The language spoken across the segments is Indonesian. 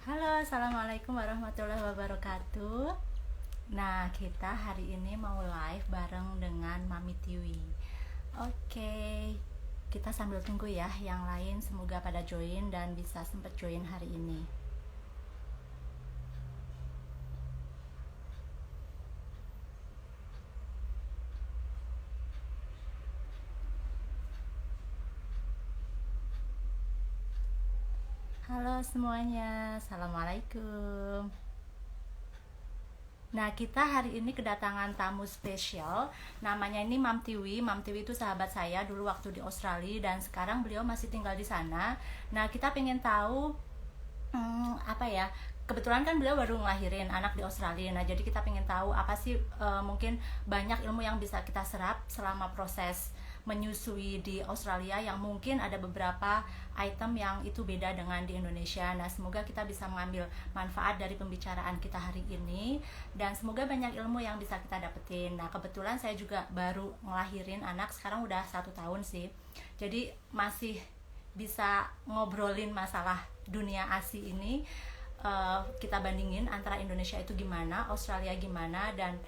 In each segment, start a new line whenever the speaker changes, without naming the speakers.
Halo, assalamualaikum warahmatullahi wabarakatuh. Nah, kita hari ini mau live bareng dengan Mami Tiwi. Oke, kita sambil tunggu ya yang lain, semoga pada join dan bisa sempet join hari ini. Halo semuanya, assalamualaikum. Nah, kita hari ini kedatangan tamu spesial. Namanya ini Mam Tiwi. Mam Tiwi itu sahabat saya dulu waktu di Australia dan sekarang beliau masih tinggal di sana. Nah, kita pengen tahu apa ya, kebetulan kan beliau baru ngelahirin anak di Australia. Nah, jadi kita pengen tahu apa sih mungkin banyak ilmu yang bisa kita serap selama proses menyusui di Australia, yang mungkin ada beberapa item yang itu beda dengan di Indonesia. Nah, semoga kita bisa mengambil manfaat dari pembicaraan kita hari ini dan semoga banyak ilmu yang bisa kita dapetin. Nah, kebetulan saya juga baru ngelahirin anak, sekarang udah 1 tahun sih, jadi masih bisa ngobrolin masalah dunia ASI ini. Kita bandingin antara Indonesia itu gimana, Australia gimana, dan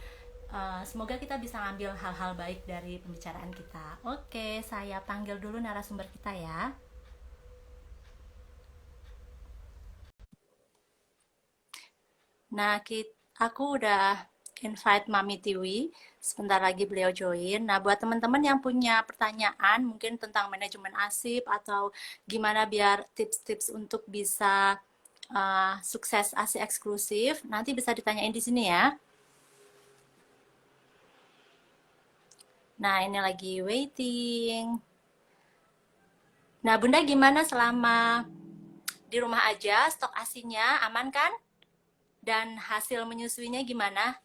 semoga kita bisa ngambil hal-hal baik dari pembicaraan kita. Oke, saya panggil dulu narasumber kita ya. Nah, aku udah invite Mami Tiwi. Sebentar lagi beliau join. Nah, buat teman-teman yang punya pertanyaan mungkin tentang manajemen ASIP atau gimana biar tips-tips untuk bisa sukses ASI eksklusif, nanti bisa ditanyain di sini ya. Nah, ini lagi waiting. Nah, Bunda gimana selama di rumah aja, stok ASINya aman kan? Dan hasil menyusuinya gimana?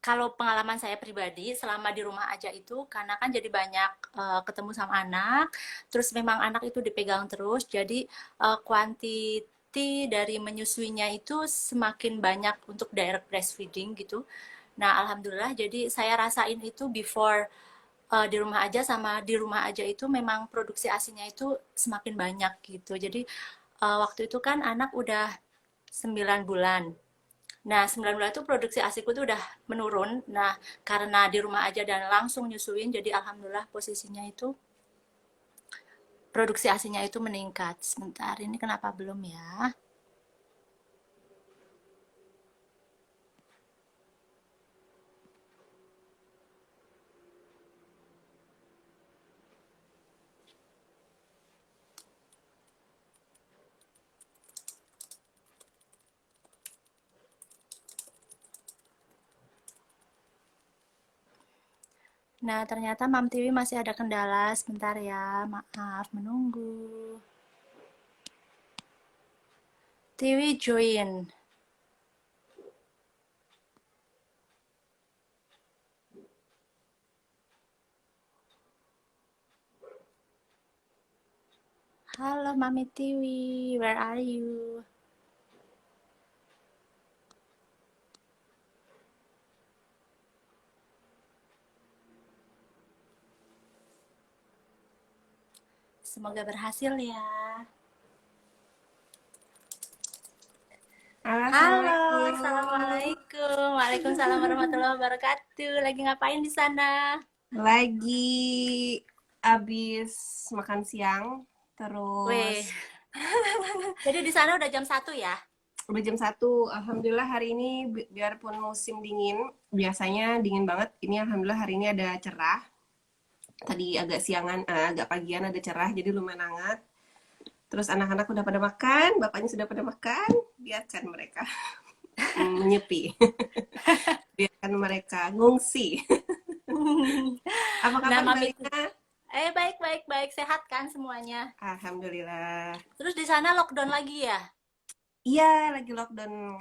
Kalau pengalaman saya pribadi selama di rumah aja itu, karena kan jadi banyak ketemu sama anak, terus memang anak itu dipegang terus, jadi quantity dari menyusuinya itu semakin banyak untuk direct breastfeeding gitu. Nah, alhamdulillah, jadi saya rasain itu before di rumah aja sama di rumah aja itu memang produksi asinya itu semakin banyak gitu. Jadi waktu itu kan anak udah 9 bulan. Nah, 9 bulan itu produksi ASIku tuh udah menurun. Nah, karena di rumah aja dan langsung nyusuin, jadi alhamdulillah posisinya itu produksi ASInya itu meningkat. Sebentar, ini kenapa belum ya? Nah, ternyata Mam Tiwi masih ada kendala. Sebentar ya, maaf menunggu. Tiwi join. Halo Mami Tiwi, where are you? Semoga berhasil ya.
Halo,
Halo,
Assalamualaikum.
assalamualaikum. Waalaikumsalam warahmatullahi wabarakatuh. Lagi ngapain di sana?
Lagi abis makan siang, terus
Weh, jadi di sana udah jam 1 ya?
udah jam 1. Alhamdulillah hari ini biarpun musim dingin, biasanya dingin banget. Ini alhamdulillah hari ini ada cerah. Tadi agak siangan, agak pagian ada cerah, jadi lumayan hangat. Terus anak-anak udah pada makan, bapaknya sudah pada makan, biarkan mereka menyepi, biarkan mereka ngungsi. Apa
Nah,
kabar Mbak
Mami,
Lina?
baik, baik, baik. Sehat kan semuanya?
Alhamdulillah.
Terus di sana lockdown lagi ya?
Iya, lagi lockdown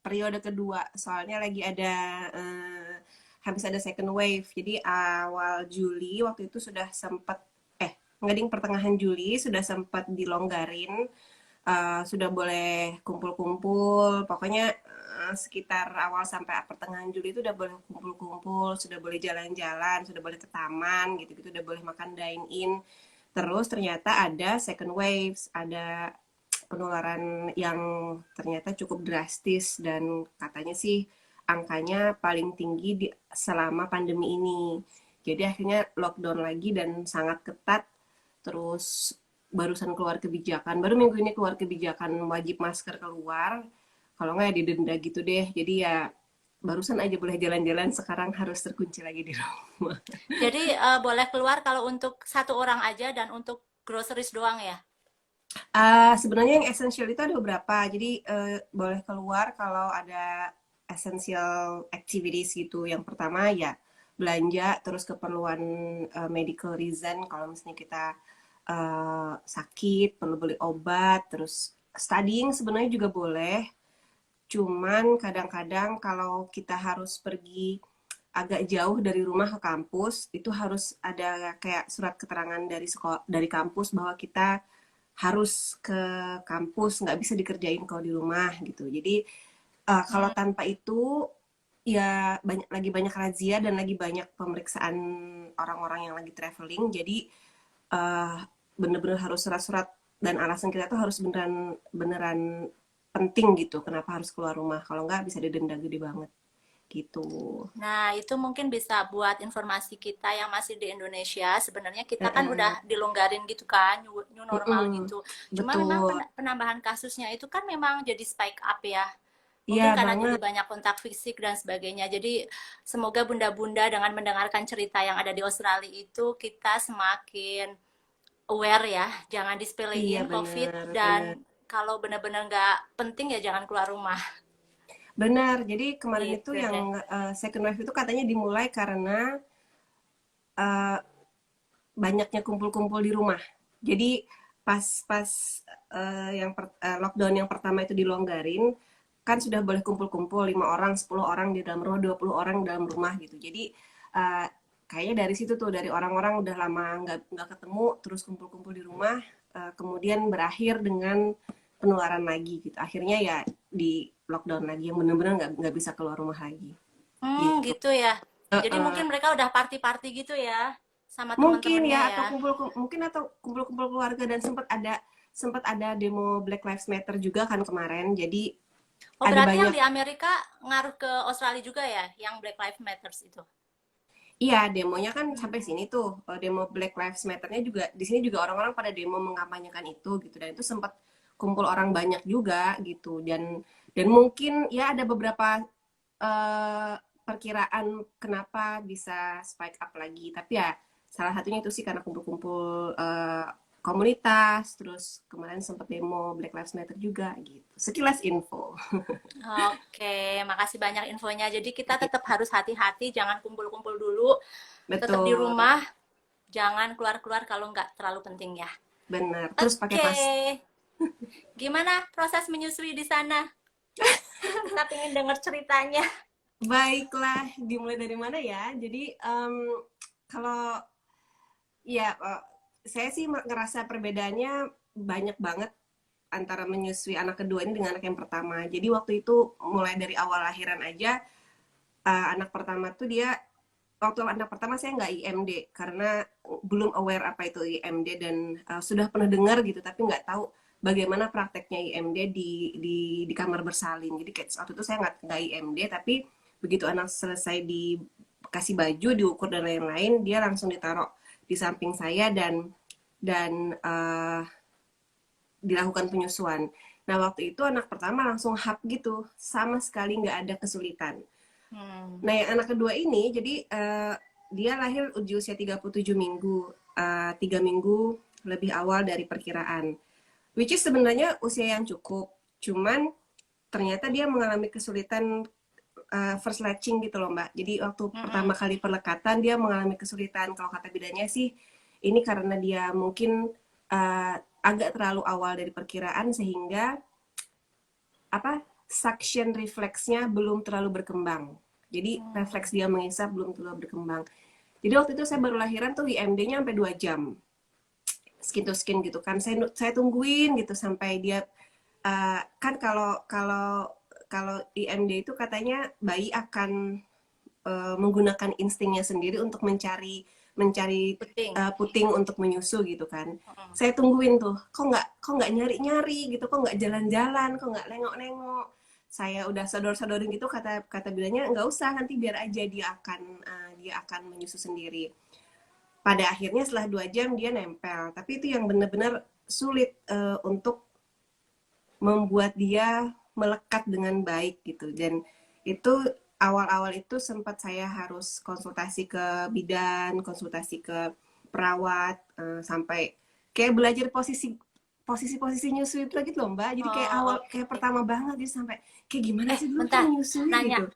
periode kedua. Soalnya lagi ada eh, habis ada second wave. Jadi awal Juli waktu itu sudah sempat nggak ding pertengahan Juli sudah sempat dilonggarin, sudah boleh kumpul-kumpul. Pokoknya sekitar awal sampai pertengahan Juli itu udah boleh kumpul-kumpul, sudah boleh jalan-jalan, sudah boleh ke taman gitu-gitu, udah boleh makan dine in. Terus ternyata ada second waves, ada penularan yang ternyata cukup drastis dan katanya sih angkanya paling tinggi selama pandemi ini. Jadi akhirnya lockdown lagi dan sangat ketat. Terus barusan keluar kebijakan, baru minggu ini keluar kebijakan wajib masker keluar. Kalau nggak ya didenda gitu deh. Jadi ya barusan aja boleh jalan-jalan, sekarang harus terkunci lagi di rumah.
Jadi boleh keluar kalau untuk satu orang aja dan untuk groceries doang ya?
Sebenarnya yang essential itu ada beberapa. Jadi boleh keluar kalau ada essential activities gitu. Yang pertama ya belanja, terus keperluan medical reason. Kalau misalnya kita sakit, perlu beli obat, terus studying sebenarnya juga boleh. Cuman kadang-kadang kalau kita harus pergi agak jauh dari rumah ke kampus, itu harus ada kayak surat keterangan dari sekolah, dari kampus bahwa kita harus ke kampus, nggak bisa dikerjain kalau di rumah gitu. Jadi kalau
Hmm.
tanpa itu ya lagi banyak razia dan lagi banyak pemeriksaan orang-orang yang lagi traveling. Jadi uh, bener-bener harus surat-surat dan alasan kita tuh harus beneran beneran penting gitu. Kenapa harus keluar rumah? Kalau nggak bisa didenda gede banget gitu.
Nah, itu mungkin bisa buat informasi kita yang masih di Indonesia. Sebenarnya kita kan
Uh-uh.
udah dilonggarin gitu kan, new normal
Mm-mm.
gitu. Cuma memang
Betul.
penambahan kasusnya itu kan memang jadi spike up ya.
Iya
Mungkin karena jadi
banget.
banyak kontak fisik dan sebagainya. Jadi semoga bunda-bunda dengan mendengarkan cerita yang ada di Australia itu kita semakin aware ya. Jangan
Iya
disepelein COVID
bener, bener.
dan kalau benar-benar nggak penting ya jangan keluar rumah.
Benar, jadi kemarin itu
Gitu
yang
deh.
second wave itu katanya dimulai karena eh, banyaknya kumpul-kumpul di rumah. Jadi pas lockdown yang pertama itu dilonggarin, kan sudah boleh kumpul-kumpul 5 orang, 10 orang di dalam rumah, 20 orang di dalam rumah gitu. Jadi eh, kayaknya dari situ tuh, dari orang-orang udah lama nggak ketemu, terus kumpul-kumpul di rumah, kemudian berakhir dengan penularan lagi gitu. Akhirnya ya di lockdown lagi yang benar-benar nggak bisa keluar rumah lagi gitu.
Gitu ya. Jadi
Eh,
mungkin mereka udah party-party gitu ya sama
Mungkin
teman-temannya
ya,
ya.
atau kumpul-kumpul keluarga dan sempat ada demo Black Lives Matter juga kan kemarin. Jadi
Oh,
ada
berarti yang
banyak.
di Amerika ngaruh ke Australia juga ya, yang Black Lives Matters itu.
Iya, demonya kan sampai
Hmm.
sini tuh. Demo Black Lives Matter-nya juga di sini juga orang-orang pada demo mengkampanyekan itu gitu, dan itu sempat kumpul orang banyak juga gitu. Dan mungkin ya ada beberapa eh, perkiraan kenapa bisa spike up lagi. Tapi ya salah satunya itu sih karena kumpul-kumpul komunitas, terus kemarin sempat demo Black Lives Matter juga gitu. Sekilas info.
Oke, makasih banyak infonya. Jadi kita tetap harus hati-hati, jangan kumpul-kumpul dulu, tetap di
Betul,
rumah, jangan keluar-keluar kalau nggak terlalu penting ya.
benar. Terus pakai
Oke,
tas.
gimana proses menyusui di sana? Kita pengen dengar ceritanya.
Baiklah, dimulai dari mana ya? Jadi kalau ya saya sih ngerasa perbedaannya banyak banget antara menyusui anak kedua ini dengan anak yang pertama. Jadi waktu itu mulai dari awal lahiran aja, anak pertama tuh dia waktu anak pertama saya nggak IMD karena belum aware apa itu IMD dan sudah pernah dengar gitu tapi nggak tahu bagaimana prakteknya IMD di kamar bersalin. Jadi kayak waktu itu saya nggak IMD tapi begitu anak selesai dikasih baju diukur dan lain-lain dia langsung ditaruh di samping saya dan dilakukan penyusuan. Nah waktu itu anak pertama langsung hap gitu sama sekali nggak ada kesulitan.
Hmm.
Nah, yang anak kedua ini, jadi dia lahir di usia 37 minggu, 3 minggu lebih awal dari perkiraan. Which is sebenarnya usia yang cukup, cuman ternyata dia mengalami kesulitan first latching gitu loh Mbak. Jadi waktu pertama
Mm-mm.
kali perlekatan dia mengalami kesulitan. Kalau kata bidannya sih, ini karena dia mungkin agak terlalu awal dari perkiraan sehingga apa suction refleksnya belum terlalu berkembang. Jadi refleks dia mengisap belum terlalu berkembang. Jadi waktu itu saya baru lahiran tuh IMD-nya sampai 2 jam. Skin to skin gitu kan. Saya tungguin gitu sampai dia kan kalau kalau kalau IMD itu katanya bayi akan menggunakan instingnya sendiri untuk mencari mencari
Puting.
puting untuk menyusu gitu kan.
Mm-mm.
Saya tungguin tuh, kok nggak nyari-nyari gitu, kok nggak jalan-jalan, kok nggak nengok-nengok. Saya udah sodor-sodorin gitu, kata kata bilanya nggak usah, nanti biar aja dia akan menyusu sendiri. Pada akhirnya setelah 2 jam dia nempel, tapi itu yang benar-benar sulit untuk membuat dia melekat dengan baik gitu. Dan itu awal-awal itu sempat saya harus konsultasi ke bidan, konsultasi ke perawat, sampai kayak belajar posisi nyusui itu lagi loh Mbak. Jadi kayak
Oh,
awal, kayak
oke.
pertama banget jadi sampai kayak gimana sih dulu tuh
Bentar.
menyusui
Nanya.
gitu.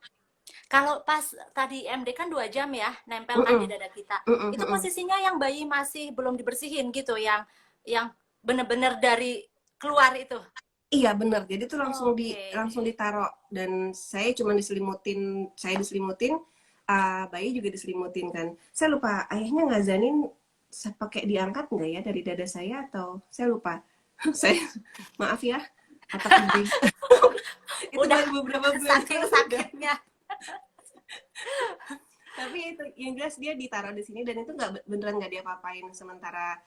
Kalau pas tadi MD kan 2 jam ya, nempel kan di
Mm-mm,
dada kita.
mm-mm,
Itu
mm-mm.
posisinya yang bayi masih belum dibersihin gitu, yang bener-bener dari keluar itu.
Iya bener, jadi tuh
Oke.
langsung ditaruh, dan saya diselimutin, bayi juga diselimutin kan. Saya lupa ayahnya ngazanin pakai diangkat nggak ya dari dada saya, atau saya lupa. Saya maaf ya, otakku break. Itu
Udah
baru beberapa bulan
saking
lalu udah.
sakitnya.
Tapi itu yang jelas dia ditaruh di sini, dan itu beneran nggak diapa-apain. Sementara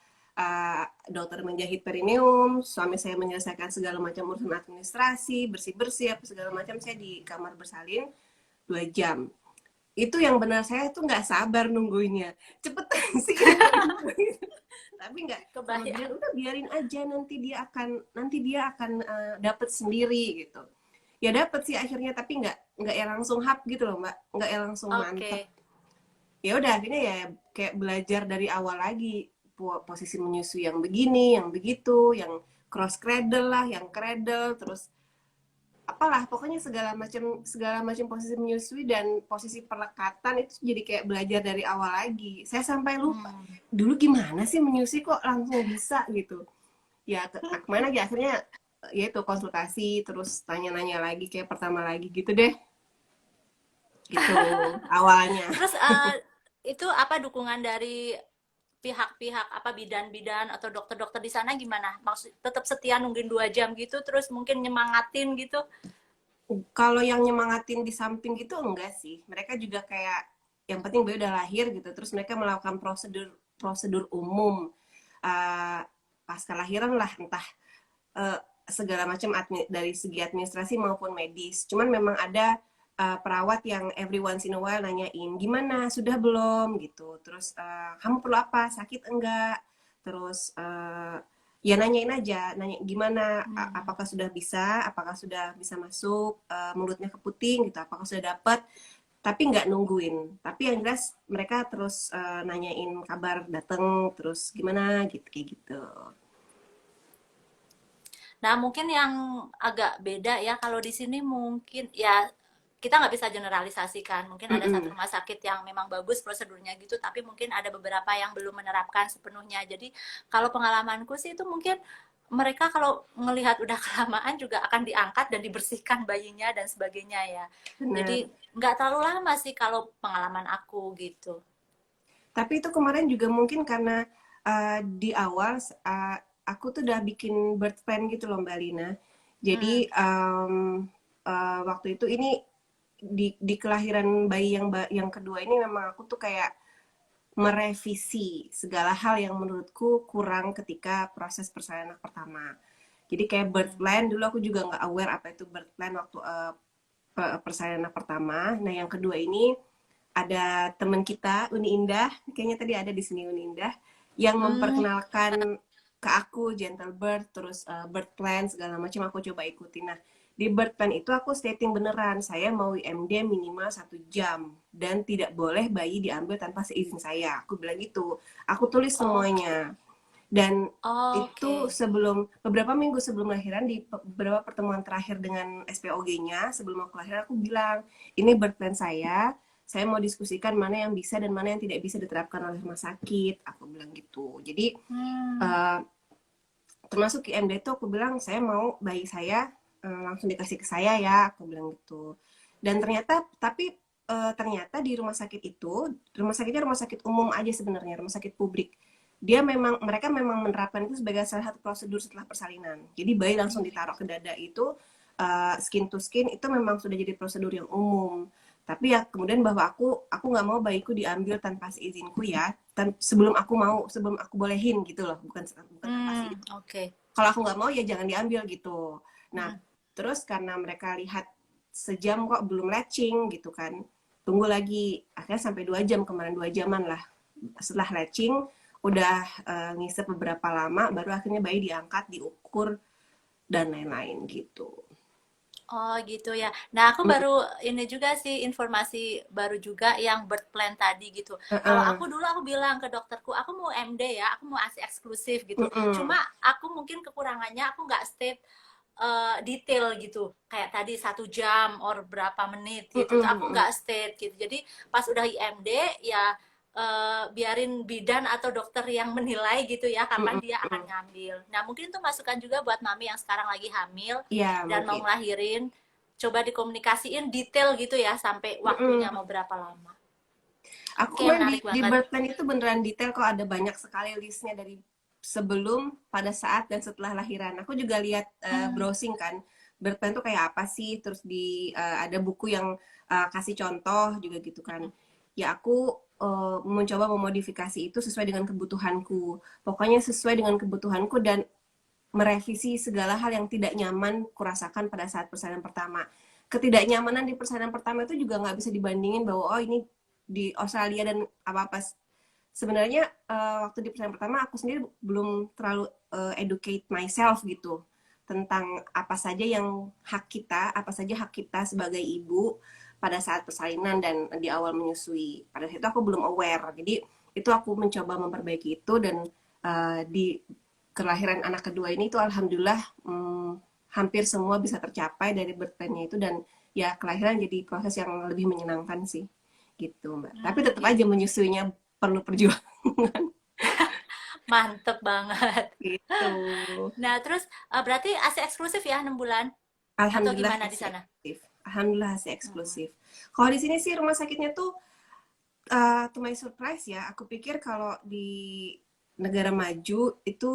dokter menjahit perineum, suami saya menyelesaikan segala macam urusan administrasi, bersih-bersih apa segala macam, saya di kamar bersalin 2 jam. Itu yang benar, saya tuh nggak sabar nungguinnya, cepetan sih. Tapi nggak, sama bilang
Kebayang.
udah biarin aja, nanti dia akan dapet sendiri gitu. Ya dapet sih akhirnya, tapi nggak yang langsung hap gitu loh Mbak, nggak yang langsung mantep.
Oke.
Ya udah akhirnya ya kayak belajar dari awal lagi, posisi menyusui yang begini, yang begitu, yang cross cradle lah, yang cradle, terus apalah pokoknya segala macam posisi menyusui dan posisi perlekatan itu jadi kayak belajar dari awal lagi. Saya sampai lupa
Hmm.
dulu gimana sih menyusui kok langsung bisa gitu. Ya kemana aja akhirnya, ya itu konsultasi, terus tanya-nanya lagi kayak pertama lagi gitu deh, gitu awalnya.
Terus itu apa dukungan dari pihak-pihak apa bidan-bidan atau dokter-dokter di sana gimana? Maksud tetap setia nungguin 2 jam gitu, terus mungkin nyemangatin gitu?
Kalau yang nyemangatin di samping gitu enggak sih. Mereka juga kayak yang penting bayi udah lahir gitu. Terus mereka melakukan prosedur prosedur umum uh, pasca lahiran lah, entah uh, segala macam dari segi administrasi maupun medis. Cuman memang ada perawat yang every once in a while nanyain gimana, sudah belum gitu. Terus kamu perlu apa? Sakit enggak? Terus ya nanyain aja, nanya gimana,
Hmm.
apakah sudah bisa masuk, mulutnya ke puting gitu, apakah sudah dapat, tapi nggak nungguin. Tapi yang jelas mereka terus nanyain kabar, datang terus gimana gitu, kayak gitu.
Nah, mungkin yang agak beda ya kalau di sini mungkin ya kita nggak bisa generalisasikan. Mungkin ada satu
Mm-mm.
rumah sakit yang memang bagus prosedurnya gitu, tapi mungkin ada beberapa yang belum menerapkan sepenuhnya. Jadi kalau pengalamanku sih itu mungkin mereka kalau ngelihat udah kelamaan juga akan diangkat dan dibersihkan bayinya dan sebagainya ya.
Benar.
Jadi nggak terlalu lama sih kalau pengalaman aku gitu.
Tapi itu kemarin juga mungkin karena di awal aku tuh udah bikin birth plan gitu loh Mbak Lina.
Hmm.
Jadi waktu itu ini di kelahiran bayi yang kedua ini, memang aku tuh kayak merevisi segala hal yang menurutku kurang ketika proses persalinan anak pertama. Jadi kayak birth
Hmm.
plan dulu aku juga nggak aware apa itu birth plan waktu persalinan anak pertama. Nah yang kedua ini ada teman kita Uni Indah, kayaknya tadi ada di sini Uni Indah, yang
Hmm.
memperkenalkan ke aku gentle birth, terus birth plan segala macam aku coba ikutin. Nah di birth plan itu aku stating beneran, saya mau IMD minimal 1 jam dan tidak boleh bayi diambil tanpa seizin saya. Aku bilang gitu, aku tulis
Oke.
semuanya. Dan itu
Oke.
beberapa minggu sebelum lahiran, di beberapa pertemuan terakhir dengan SPOG-nya sebelum aku lahiran, aku bilang ini birth plan saya mau diskusikan mana yang bisa dan mana yang tidak bisa diterapkan oleh rumah sakit, aku bilang gitu. Jadi
Hmm.
uh, termasuk IMD itu aku bilang saya mau bayi saya langsung dikasih ke saya ya, aku bilang gitu. Dan ternyata di rumah sakit itu, rumah sakitnya rumah sakit umum aja sebenarnya, rumah sakit publik. Mereka memang menerapkan itu sebagai salah satu prosedur setelah persalinan. Jadi bayi langsung ditaruh ke dada itu, skin to skin itu memang sudah jadi prosedur yang umum. Tapi ya kemudian bahwa aku nggak mau bayiku diambil tanpa seizinku ya. sebelum aku bolehin gitu loh, bukan tanpa sih.
Oke.
Kalau aku nggak mau ya jangan diambil gitu. Nah,
Mm.
terus karena mereka lihat sejam kok belum latching gitu kan, tunggu lagi, akhirnya sampai 2 jam kemarin, 2 jaman lah setelah latching, udah ngisep beberapa lama, baru akhirnya bayi diangkat, diukur dan lain-lain gitu.
Oh gitu ya. Nah aku
Mm,
baru ini juga sih informasi baru juga yang birth plan tadi gitu. Kalau
uh-uh,
aku dulu aku bilang ke dokterku, aku mau MD ya, aku mau ASI eksklusif gitu.
mm-mm,
Cuma aku mungkin kekurangannya aku nggak state detail gitu. Kayak tadi 1 jam or berapa menit gitu. Itu aku
mm-mm,
nggak state gitu. Jadi pas udah IMD ya biarin bidan atau dokter yang menilai gitu ya kapan
mm-mm,
dia akan
mm-mm.
ngambil. Nah mungkin itu masukan juga buat mami yang sekarang lagi hamil
Ya
dan mau
mungkin.
ngelahirin, coba dikomunikasiin detail gitu ya sampai waktunya
Mm-mm.
mau berapa lama.
Aku
Oke,
kemarin
menarik
di
banget.
birth plan itu beneran detail kok, ada banyak sekali listnya dari sebelum, pada saat, dan setelah lahiran. Aku juga lihat
Hmm.
browsing kan, birth plan tuh kayak apa sih, terus ada buku yang kasih contoh juga gitu kan. Ya aku mencoba memodifikasi itu sesuai dengan kebutuhanku. Pokoknya sesuai dengan kebutuhanku dan merevisi segala hal yang tidak nyaman kurasakan pada saat persalinan pertama. Ketidaknyamanan di persalinan pertama itu juga nggak bisa dibandingin bahwa oh ini di Australia dan apa-apa. Sebenarnya waktu di persalinan pertama aku sendiri belum terlalu educate myself gitu tentang apa saja yang hak kita, apa saja hak kita sebagai ibu pada saat persalinan dan di awal menyusui. Pada saat itu aku belum aware. Jadi itu aku mencoba memperbaiki itu dan di kelahiran anak kedua ini tuh alhamdulillah hampir semua bisa tercapai dari birth plan-nya itu, dan ya kelahiran jadi proses yang lebih menyenangkan sih gitu Mbak. Tapi tetap aja
Gitu.
menyusuinya perlu perjuangan
Mantep banget.
gitu.
Nah, terus berarti ASI eksklusif ya 6 bulan? Atau
Alhamdulillah
gimana di
masih
sana?
eksklusif. Alhamdulillah masih
Hmm.
eksklusif. Kalau di sini sih rumah sakitnya tuh to my surprise ya, aku pikir kalau di negara maju itu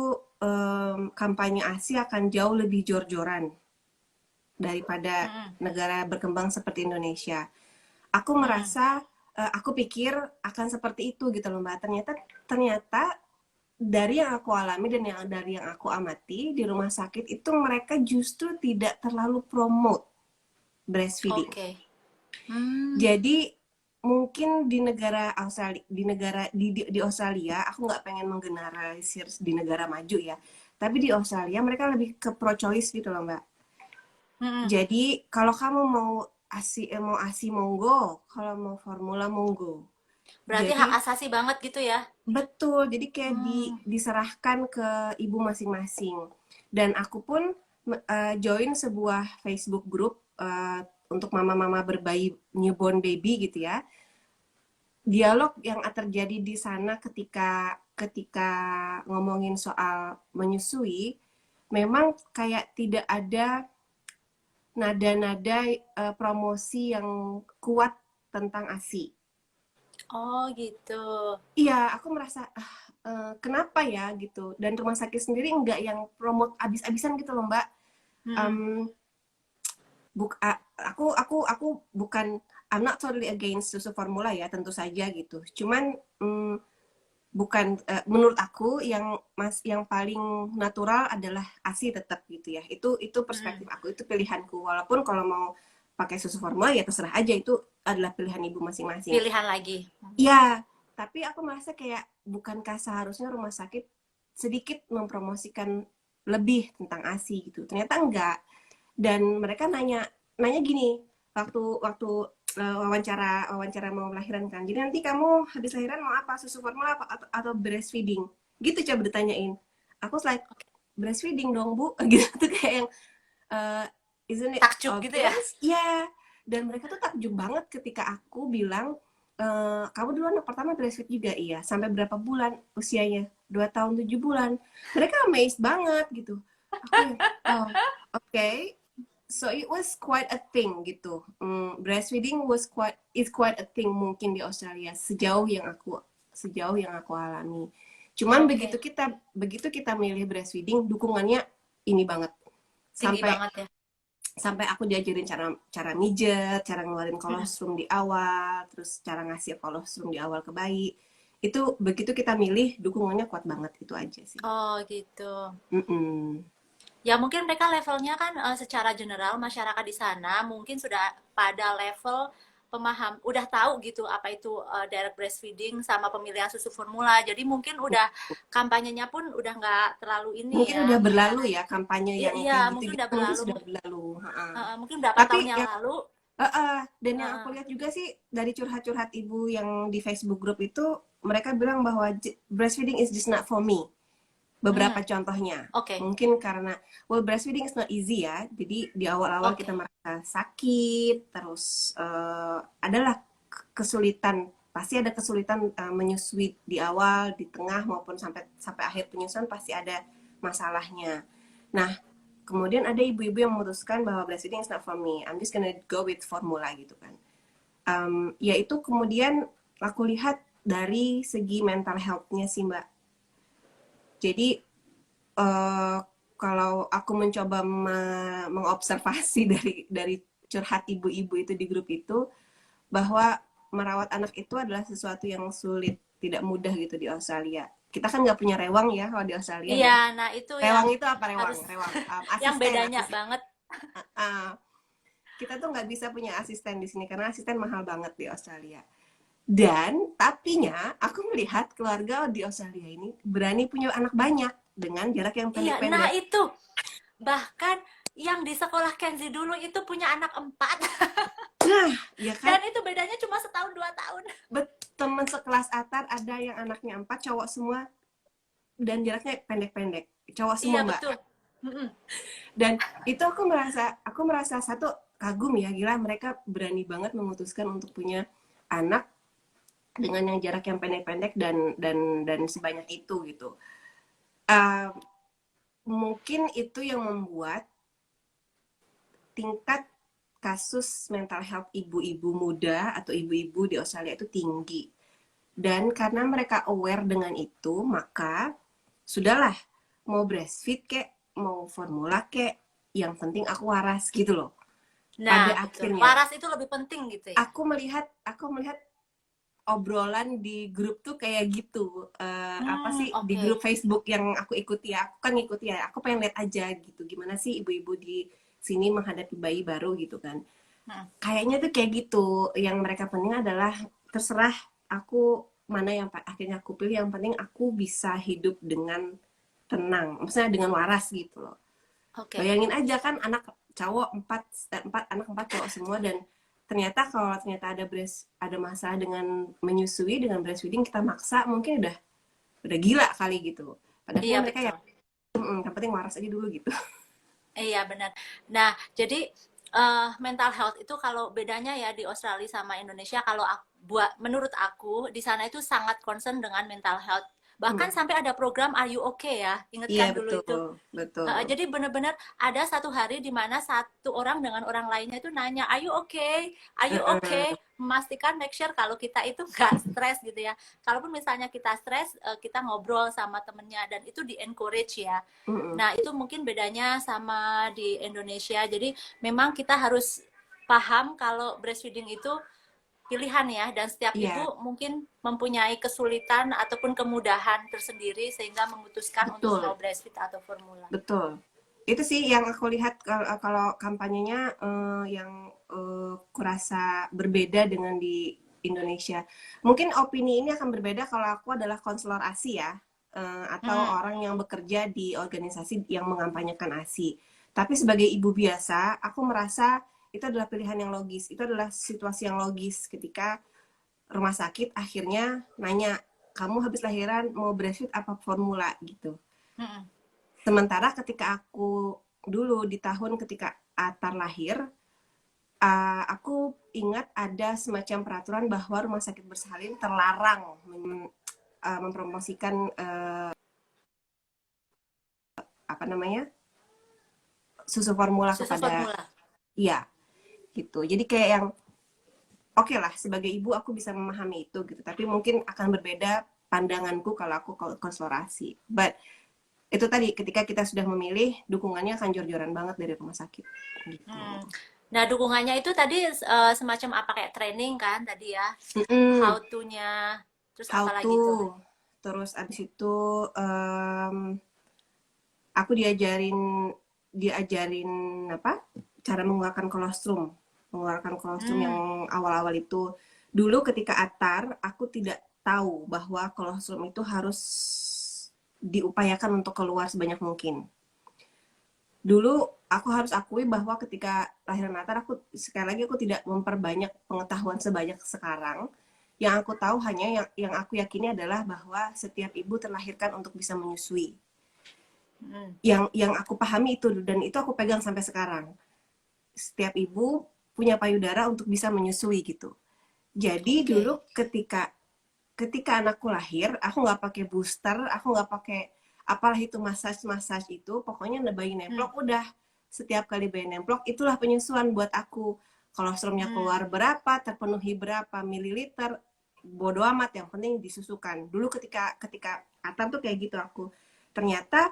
kampanye ASI akan jauh lebih jor-joran daripada
Hmm.
negara berkembang seperti Indonesia. Aku
Hmm.
merasa, aku pikir akan seperti itu gitu loh Mbak. Ternyata dari yang aku alami dan dari yang aku amati di rumah sakit itu mereka justru tidak terlalu promote breastfeeding.
Oke. Hmm.
Jadi mungkin di negara Australia, di Australia, aku nggak pengen menggeneralisir di negara maju ya. Tapi di Australia mereka lebih ke pro choice gitu loh Mbak.
Hmm.
Jadi kalau kamu mau ASI monggo, kalau mau formula monggo.
Berarti hak
Jadi
asasi banget gitu ya?
betul, jadi kayak
Hmm.
diserahkan ke ibu masing-masing. Dan aku pun join sebuah Facebook group untuk mama-mama berbayi, newborn baby gitu ya. Dialog yang terjadi di sana ketika ketika ngomongin soal menyusui, memang kayak tidak ada nada-nada promosi yang kuat tentang ASI.
Oh gitu.
Iya, aku merasa kenapa ya gitu. Dan rumah sakit sendiri enggak yang promote abis-abisan gitu loh Mbak.
Hmm.
Em, aku bukan, I'm not totally against susu formula ya, tentu saja gitu. Cuman bukan, menurut aku yang paling natural adalah ASI tetap gitu ya. Itu
Hmm.
perspektif aku, itu pilihanku. Walaupun kalau mau pakai susu formula ya terserah aja, itu adalah pilihan ibu masing-masing.
Pilihan lagi.
Ya, tapi aku merasa kayak bukankah seharusnya rumah sakit sedikit mempromosikan lebih tentang ASI gitu. Ternyata enggak. Dan mereka nanya nanya gini, waktu waktu wawancara wawancara mau melahirkan kan. Jadi nanti kamu habis lahiran mau apa? Susu formula apa atau breastfeeding? Gitu coba ditanyain. Aku like breastfeeding dong, Bu. Gitu tuh kayak yang uh, isn't it
Takjub gitu ya?
obvious? Ya, yeah. Dan mereka tuh takjub banget ketika aku bilang, kamu dulu anak pertama breastfeed juga? Iya. Sampai berapa bulan usianya? 2 tahun 7 bulan. Mereka amazed banget gitu. Aku yang, oh, oke. Okay. So it was quite a thing gitu. Breastfeeding is quite a thing mungkin di Australia sejauh yang aku alami. Cuman
Oke.
begitu kita milih breastfeeding, dukungannya ini banget.
Tinggi
Sampai
banget ya?
sampai aku diajarin cara cara mijet, cara ngeluarin
Hmm.
kolostrum di awal, terus cara ngasih kolostrum di awal ke bayi. itu begitu kita milih dukungannya kuat banget, itu aja sih.
Oh gitu.
Mm-mm.
Ya mungkin mereka levelnya kan secara general masyarakat di sana mungkin sudah pada level pemaham, udah tahu gitu apa itu direct breastfeeding sama pemilihan susu formula. Jadi mungkin udah kampanyenya pun udah nggak terlalu ini
Mungkin
ya
udah
kayak
berlalu ya kampanye
iya,
yang
iya
kayak
mungkin
gitu-gitu
udah
mungkin
berlalu,
sudah berlalu. Ha-ha.
mungkin berapa
Tapi
tahun yang
yang
lalu.
dan yang aku
Heeh.
lihat juga sih dari curhat-curhat ibu yang di Facebook group itu, mereka bilang bahwa breastfeeding is just not for me. Beberapa
Hmm,
contohnya,
oke,
mungkin karena well breastfeeding is not easy ya. Jadi di awal-awal kita
oke.
merasa sakit, terus adalah kesulitan, pasti ada kesulitan menyusui di awal, di tengah maupun sampai sampai akhir penyusuan pasti ada masalahnya. Nah, kemudian ada ibu-ibu yang memutuskan bahwa breastfeeding is not for me, I'm just gonna go with formula gitu kan. Yaitu kemudian aku lihat dari segi mental health-nya sih Mbak. Jadi eh, kalau aku mencoba mengobservasi dari curhat ibu-ibu itu di grup itu, bahwa merawat anak itu adalah sesuatu yang sulit, tidak mudah gitu di Australia. Kita kan nggak punya rewang ya kalau di Australia
Iya,
ya.
nah itu yang
Rewang itu apa rewang?
harus
Rewang
yang
asisten,
bedanya
asisten.
banget.
Kita tuh nggak bisa punya asisten di sini karena asisten mahal banget di Australia. Dan tapinya aku melihat keluarga di Australia ini berani punya anak banyak dengan jarak yang
Iya, nah
pendek-pendek.
itu bahkan yang di sekolah Kenzi dulu itu punya anak 4
Nah, ya kan?
dan itu bedanya cuma setahun 2 tahun.
Teman sekelas Atar ada yang anaknya 4, cowok semua, dan jaraknya pendek-pendek. Cowok semua,
Iya
Mbak.
betul. Mm-mm.
Dan itu aku merasa satu, kagum ya, gila mereka berani banget memutuskan untuk punya anak dengan yang jarak yang pendek-pendek dan sebanyak itu gitu. Uh, Mungkin itu yang membuat tingkat kasus mental health ibu-ibu muda atau ibu-ibu di Australia itu tinggi. Dan karena mereka aware dengan itu, maka sudahlah, mau breastfeed kek, mau formula kek, yang penting aku waras gitu loh.
Nah,
Pada
betul.
akhirnya,
Waras itu lebih penting gitu ya.
aku melihat obrolan di grup tuh kayak gitu. Apa
Hmm,
sih di
oke.
grup Facebook yang aku ikuti ya? Aku kan ngikuti ya. Aku pengen lihat aja gitu. Gimana sih ibu-ibu di sini menghadapi bayi baru gitu kan?
Hmm.
Kayaknya tuh kayak gitu. Yang mereka penting adalah terserah aku mana yang akhirnya aku pilih. Yang penting aku bisa hidup dengan tenang. Maksudnya dengan waras gitu loh.
Oke.
Bayangin aja kan anak cowok empat anak empat cowok semua, dan ternyata kalau ternyata ada masalah dengan menyusui, dengan breastfeeding kita maksa, mungkin udah gila kali gitu. Padahal
Iya
mereka ya
betul.
yang penting waras aja dulu gitu.
Iya benar. Nah, jadi mental health itu kalau bedanya ya di Australia sama Indonesia, kalau buat menurut aku di sana itu sangat concern dengan mental health. Bahkan sampai ada program Are You Okay ya, inget
Iya
kan dulu itu?
betul betul.
Jadi benar-benar ada satu hari di mana satu orang dengan orang lainnya itu nanya, "Are you okay? Are you okay?" Memastikan make sure kalau kita itu nggak stres gitu ya. Kalaupun misalnya kita stres, kita ngobrol sama temennya dan itu di encourage ya. Nah, itu mungkin bedanya sama di Indonesia. Jadi memang kita harus paham kalau breastfeeding itu pilihan ya, dan setiap
Iya
ibu mungkin mempunyai kesulitan ataupun kemudahan tersendiri sehingga memutuskan untuk mau
betul
breastfeed atau formula.
betul. Itu sih yang aku lihat kalau kampanyenya yang kurasa berbeda dengan di Indonesia. Mungkin opini ini akan berbeda kalau aku adalah konselor ASI ya, atau
Hmm.
orang yang bekerja di organisasi yang mengampanyekan ASI. Tapi sebagai ibu biasa, aku merasa itu adalah pilihan yang logis. Itu adalah situasi yang logis ketika rumah sakit akhirnya nanya, kamu habis lahiran mau breastfeed apa formula gitu.
Hmm.
Sementara ketika aku dulu di tahun ketika Atar lahir, aku ingat ada semacam peraturan bahwa rumah sakit bersalin terlarang mempromosikan apa namanya susu formula
Susu
kepada,
formula.
iya gitu. Jadi kayak yang oke lah, sebagai ibu aku bisa memahami itu gitu. Tapi mungkin akan berbeda pandanganku kalau aku konsultasi. But itu tadi ketika kita sudah memilih, dukungannya akan jor-joran banget dari rumah sakit gitu.
Hmm. Nah, dukungannya itu tadi semacam apa kayak training kan tadi ya?
Mm-mm.
How to-nya. Terus
how
apa lagi tuh?
to. Terus abis itu aku diajarin apa? Cara mengeluarkan kolostrum. Mengeluarkan kolostrum yang
Hmm.
awal-awal itu. Dulu ketika atar, aku tidak tahu bahwa kolostrum itu harus diupayakan untuk keluar sebanyak mungkin. Dulu aku harus akui bahwa ketika lahiran Natal aku sekali lagi aku tidak memperbanyak pengetahuan sebanyak sekarang. Yang aku tahu hanya yang aku yakini adalah bahwa setiap ibu terlahirkan untuk bisa menyusui.
Hmm.
Yang aku pahami itu dan itu aku pegang sampai sekarang. Setiap ibu punya payudara untuk bisa menyusui gitu. Jadi
Oke.
dulu ketika ketika anakku lahir, aku nggak pakai booster, aku nggak pakai apalah itu massage itu, pokoknya bayi
Hmm.
nemplok udah. Setiap kali bayi nemplok, itulah penyusuan buat aku. Kolostrumnya
Hmm.
keluar berapa, terpenuhi berapa mililiter, bodo amat, yang penting disusukan. Dulu ketika ketika Atam tuh kayak gitu aku. Ternyata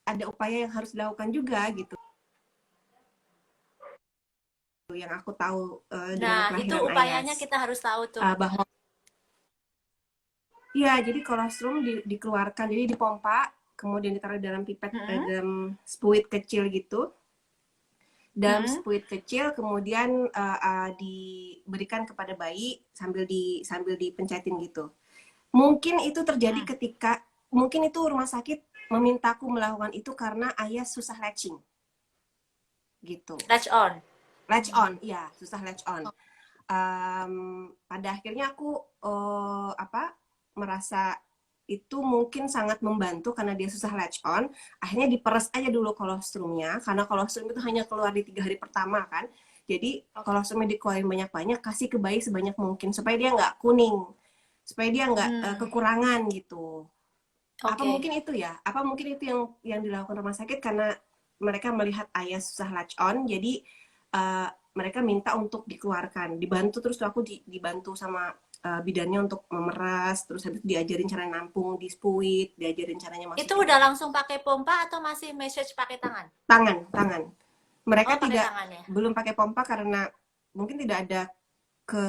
ada upaya yang harus dilakukan juga gitu. Yang aku tahu dengan
Nah, itu
kelahiran
upayanya
Ayas.
kita harus tahu tuh.
Bahwa iya, jadi kolostrum dikeluarkan, jadi dipompa, kemudian ditaruh dalam pipet,
Hmm.
dalam spuit kecil gitu. Dalam
Hmm.
spuit kecil, kemudian diberikan kepada bayi sambil dipencetin gitu. Mungkin itu terjadi
Hmm.
ketika, mungkin itu rumah sakit memintaku melakukan itu karena ayah susah latching gitu.
Latch on.
Latch
Hmm.
on, iya, susah latch on. Pada akhirnya aku apa merasa itu mungkin sangat membantu karena dia susah latch on. Akhirnya diperes aja dulu kolostrumnya karena kolostrum itu hanya keluar di 3 hari pertama kan. Jadi
Oke.
kolostrumnya dikeluarin banyak-banyak, kasih ke bayi sebanyak mungkin supaya dia nggak kuning, supaya dia nggak
Hmm.
kekurangan gitu. Apa
Oke.
mungkin itu ya? Apa mungkin itu yang dilakukan rumah sakit karena mereka melihat ayah susah latch on, jadi uh, mereka minta untuk dikeluarkan, dibantu terus tuh aku dibantu sama bidannya untuk memeras, terus habis diajarin cara nampung di spuit, diajarin caranya
Itu
masukin
udah langsung pakai pompa atau masih message pakai tangan?
tangan, tangan. Mereka
Oh, pakai
tidak
tangan ya.
belum pakai pompa karena mungkin ke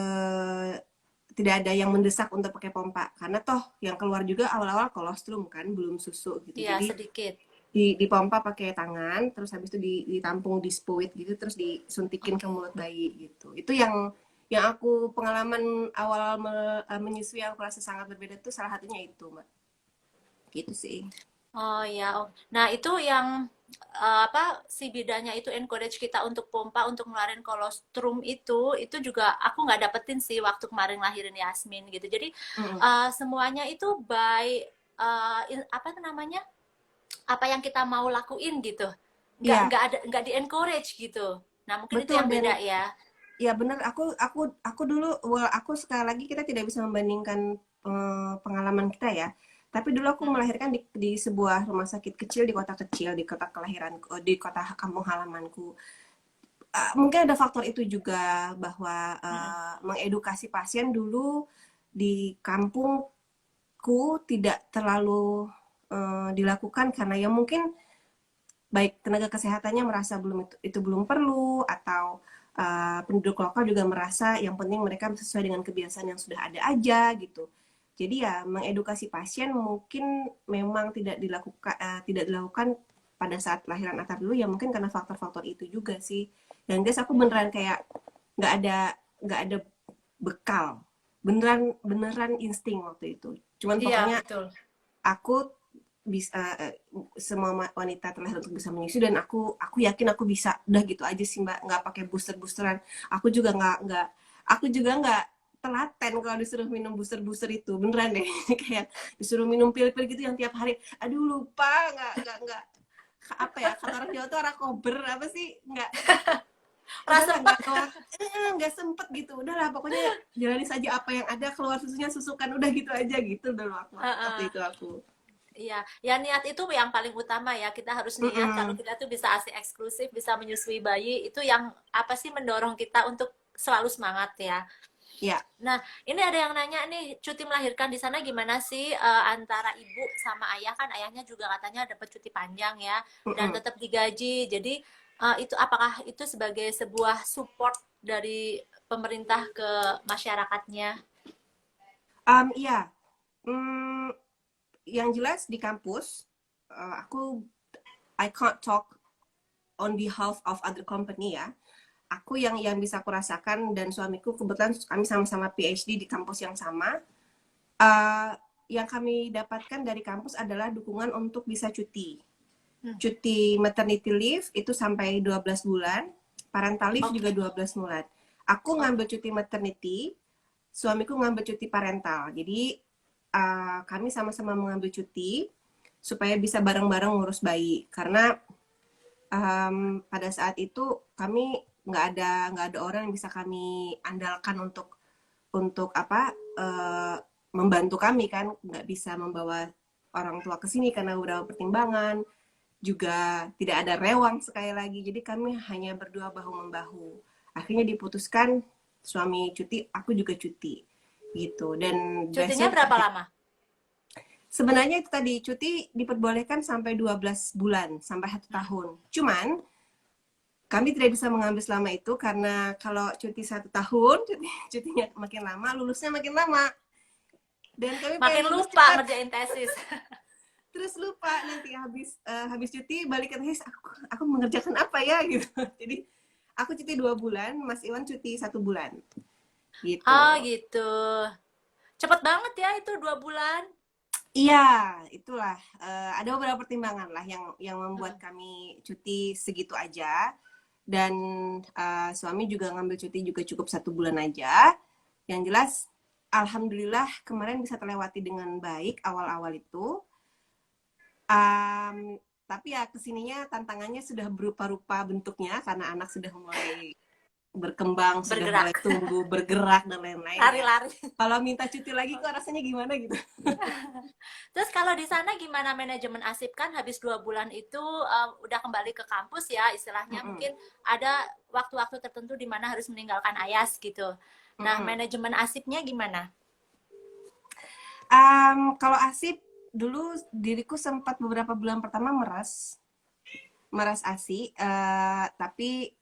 tidak ada yang mendesak untuk pakai pompa karena toh yang keluar juga awal-awal kolostrum kan belum susu gitu,
Iya,
jadi
sedikit.
dipompa pakai tangan terus habis itu ditampung di spuit gitu terus disuntikin ke
Oke.
mulut bayi gitu. Itu yang aku pengalaman awal menyusui yang aku rasa sangat berbeda tuh salah satunya itu mbak, gitu sih.
Oh ya, oh. Nah itu yang apa si bidannya itu encourage kita untuk pompa untuk ngeluarin kolostrum itu juga aku nggak dapetin sih waktu kemarin lahirin Yasmin gitu. Jadi
Mm-mm.
semuanya itu by apa tuh namanya, apa yang kita mau lakuin gitu.
Iya,
Nggak di encourage gitu. Nah mungkin itu
betul.
yang
Dan
beda ya.
ya benar, aku dulu, well, aku sekali lagi kita tidak bisa membandingkan pengalaman kita ya. Tapi dulu aku
Mm-mm.
melahirkan di sebuah rumah sakit kecil di kota kecil, di kota kelahiran, di kota kampung halamanku. Mungkin ada faktor itu juga bahwa
Mm-mm.
mengedukasi pasien dulu di kampungku tidak terlalu dilakukan karena ya mungkin baik tenaga kesehatannya merasa itu belum perlu atau penduduk lokal juga merasa yang penting mereka sesuai dengan kebiasaan yang sudah ada aja gitu. Jadi ya mengedukasi pasien mungkin memang tidak dilakukan pada saat lahiran Atar dulu ya mungkin karena faktor-faktor itu juga sih. Dan guys aku beneran kayak nggak ada nggak ada bekal, beneran beneran insting waktu itu. Cuman
Iya
pokoknya
betul.
aku bisa semua wanita terlahir untuk bisa menyusui dan aku yakin aku bisa, udah gitu aja sih mbak, nggak pakai boosteran. Aku juga nggak telaten kalau disuruh minum booster itu beneran deh. Kayak disuruh minum pil-pil gitu yang tiap hari, aduh lupa, nggak apa ya kata orang Jawa tuh arah kober apa sih, nggak,
Rasa
udahlah
sempet.
nggak sempet gitu, udahlah pokoknya jalani saja apa yang ada, keluar susunya susukan udah gitu aja gitu dulu waktu itu aku.
Iya, ya niat itu yang paling utama ya. Kita harus niat kalau
Mm-mm.
kita tuh bisa ASI eksklusif, bisa menyusui bayi, itu yang apa sih mendorong kita untuk selalu semangat ya.
Ya.
Nah, ini ada yang nanya nih, cuti melahirkan di sana gimana sih antara ibu sama ayah? Kan ayahnya juga katanya dapat cuti panjang ya, dan
Mm-mm.
tetap digaji. Jadi itu apakah itu sebagai sebuah support dari pemerintah ke masyarakatnya?
Iya, hmm, yang jelas di kampus, aku I can't talk on behalf of other company ya. Aku yang bisa aku rasakan dan suamiku kebetulan kami sama-sama PhD di kampus yang sama. Uh, yang kami dapatkan dari kampus adalah dukungan untuk bisa cuti. Cuti maternity leave itu sampai 12 bulan, parental leave juga 12 bulan. Aku ngambil cuti maternity, suamiku ngambil cuti parental. Jadi kami sama-sama mengambil cuti supaya bisa bareng-bareng ngurus bayi. Karena pada saat itu kami nggak ada orang yang bisa kami andalkan untuk apa membantu kami kan, nggak bisa membawa orang tua ke sini karena beberapa pertimbangan, juga tidak ada rewang sekali lagi, jadi kami hanya berdua bahu membahu. Akhirnya diputuskan suami cuti, aku juga cuti gitu. Dan
Cutinya berapa lama?
sebenarnya itu tadi cuti diperbolehkan sampai 12 bulan sampai 1 tahun. Cuman kami tidak bisa mengambil selama itu karena kalau cuti 1 tahun, cutinya makin lama, lulusnya makin lama. Dan kami
Makin
pengen lulus
lupa
cepat.
ngerjain tesis.
Terus lupa nanti habis cuti balik ke tesis, aku mengerjakan apa ya gitu. Jadi aku cuti 2 bulan, Mas Iwan cuti 1 bulan gitu.
Oh gitu. Cepet banget ya itu 2 bulan.
Iya, itulah ada beberapa pertimbangan lah yang membuat kami cuti segitu aja. Dan suami juga ngambil cuti juga cukup 1 bulan aja. Yang jelas, alhamdulillah kemarin bisa terlewati dengan baik awal-awal itu. Tapi ya kesininya tantangannya sudah berupa-rupa bentuknya karena anak sudah mulai berkembang, sudah mulai tumbuh, bergerak dan lain-lain.
Lari-lari.
Ya. Kalau minta cuti lagi kok rasanya gimana gitu.
Terus kalau di sana gimana manajemen ASIP, kan habis 2 bulan itu udah kembali ke kampus ya istilahnya, mungkin ada waktu-waktu tertentu di mana harus meninggalkan AYAS gitu. Nah, manajemen ASIP-nya gimana?
Kalau ASIP dulu diriku sempat beberapa bulan pertama meras ASI, tapi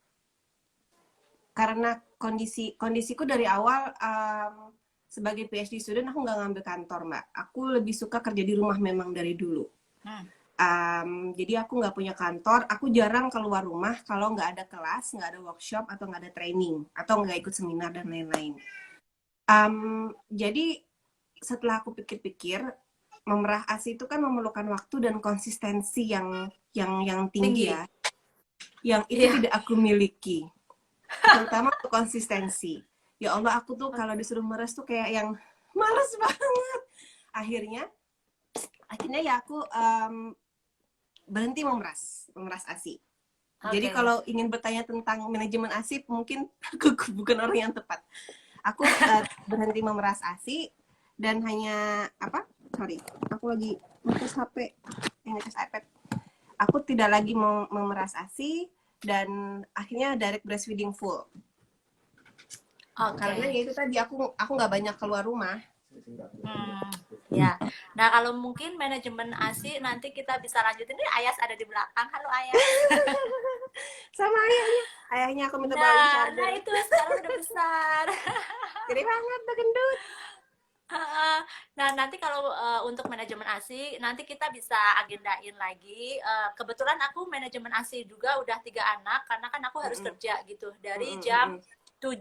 karena kondisiku dari awal sebagai PhD student aku nggak ngambil kantor, Mbak. Aku lebih suka kerja di rumah memang dari dulu. Jadi aku nggak punya kantor, aku jarang keluar rumah kalau nggak ada kelas, nggak ada workshop, atau nggak ada training, atau nggak ikut seminar dan lain-lain. Jadi setelah aku pikir-pikir, memerah ASI itu kan memerlukan waktu dan konsistensi yang tinggi ya, yang itu tidak aku miliki. Terutama untuk konsistensi. Ya Allah, aku tuh kalau disuruh meres tuh kayak yang males banget. Akhirnya ya aku berhenti memeras ASI. Jadi kalau ingin bertanya tentang manajemen ASI, mungkin aku bukan orang yang tepat. Aku berhenti memeras ASI dan hanya aku lagi ngecas HP, ngecas iPad. Aku tidak lagi memeras ASI dan akhirnya direct breastfeeding full. Karena ya itu tadi aku nggak banyak keluar rumah.
Ya, nah kalau mungkin manajemen ASI nanti kita bisa lanjutin. Ini Ayas ada di belakang. Halo Ayas.
Sama ayahnya aku minta
balik charger. Nah itu sekarang udah besar.
Gede banget, udah gendut.
Nah nanti kalau untuk manajemen ASI nanti kita bisa agendain lagi. Kebetulan aku manajemen ASI juga udah 3 anak karena kan aku harus kerja gitu dari jam 7,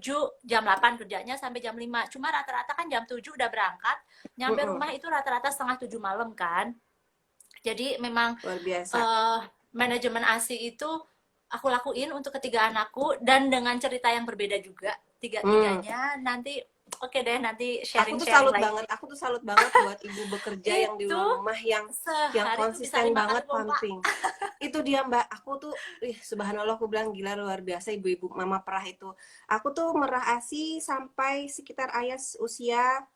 jam 8 kerjanya sampai jam 5. Cuma rata-rata kan jam 7 udah berangkat, nyampe rumah itu rata-rata setengah 7 malam kan. Jadi memang
luar biasa.
Manajemen ASI itu aku lakuin untuk ketiga anakku dan dengan cerita yang berbeda juga tiga-tiganya. Nanti oke deh, nanti sharing.
Aku tuh salut banget buat ibu bekerja yang di rumah yang konsisten banget pumping. Itu dia Mbak, aku tuh subhanallah, aku bilang gila, luar biasa ibu-ibu mama perah itu. Aku tuh merah ASI sampai sekitar Ayas usia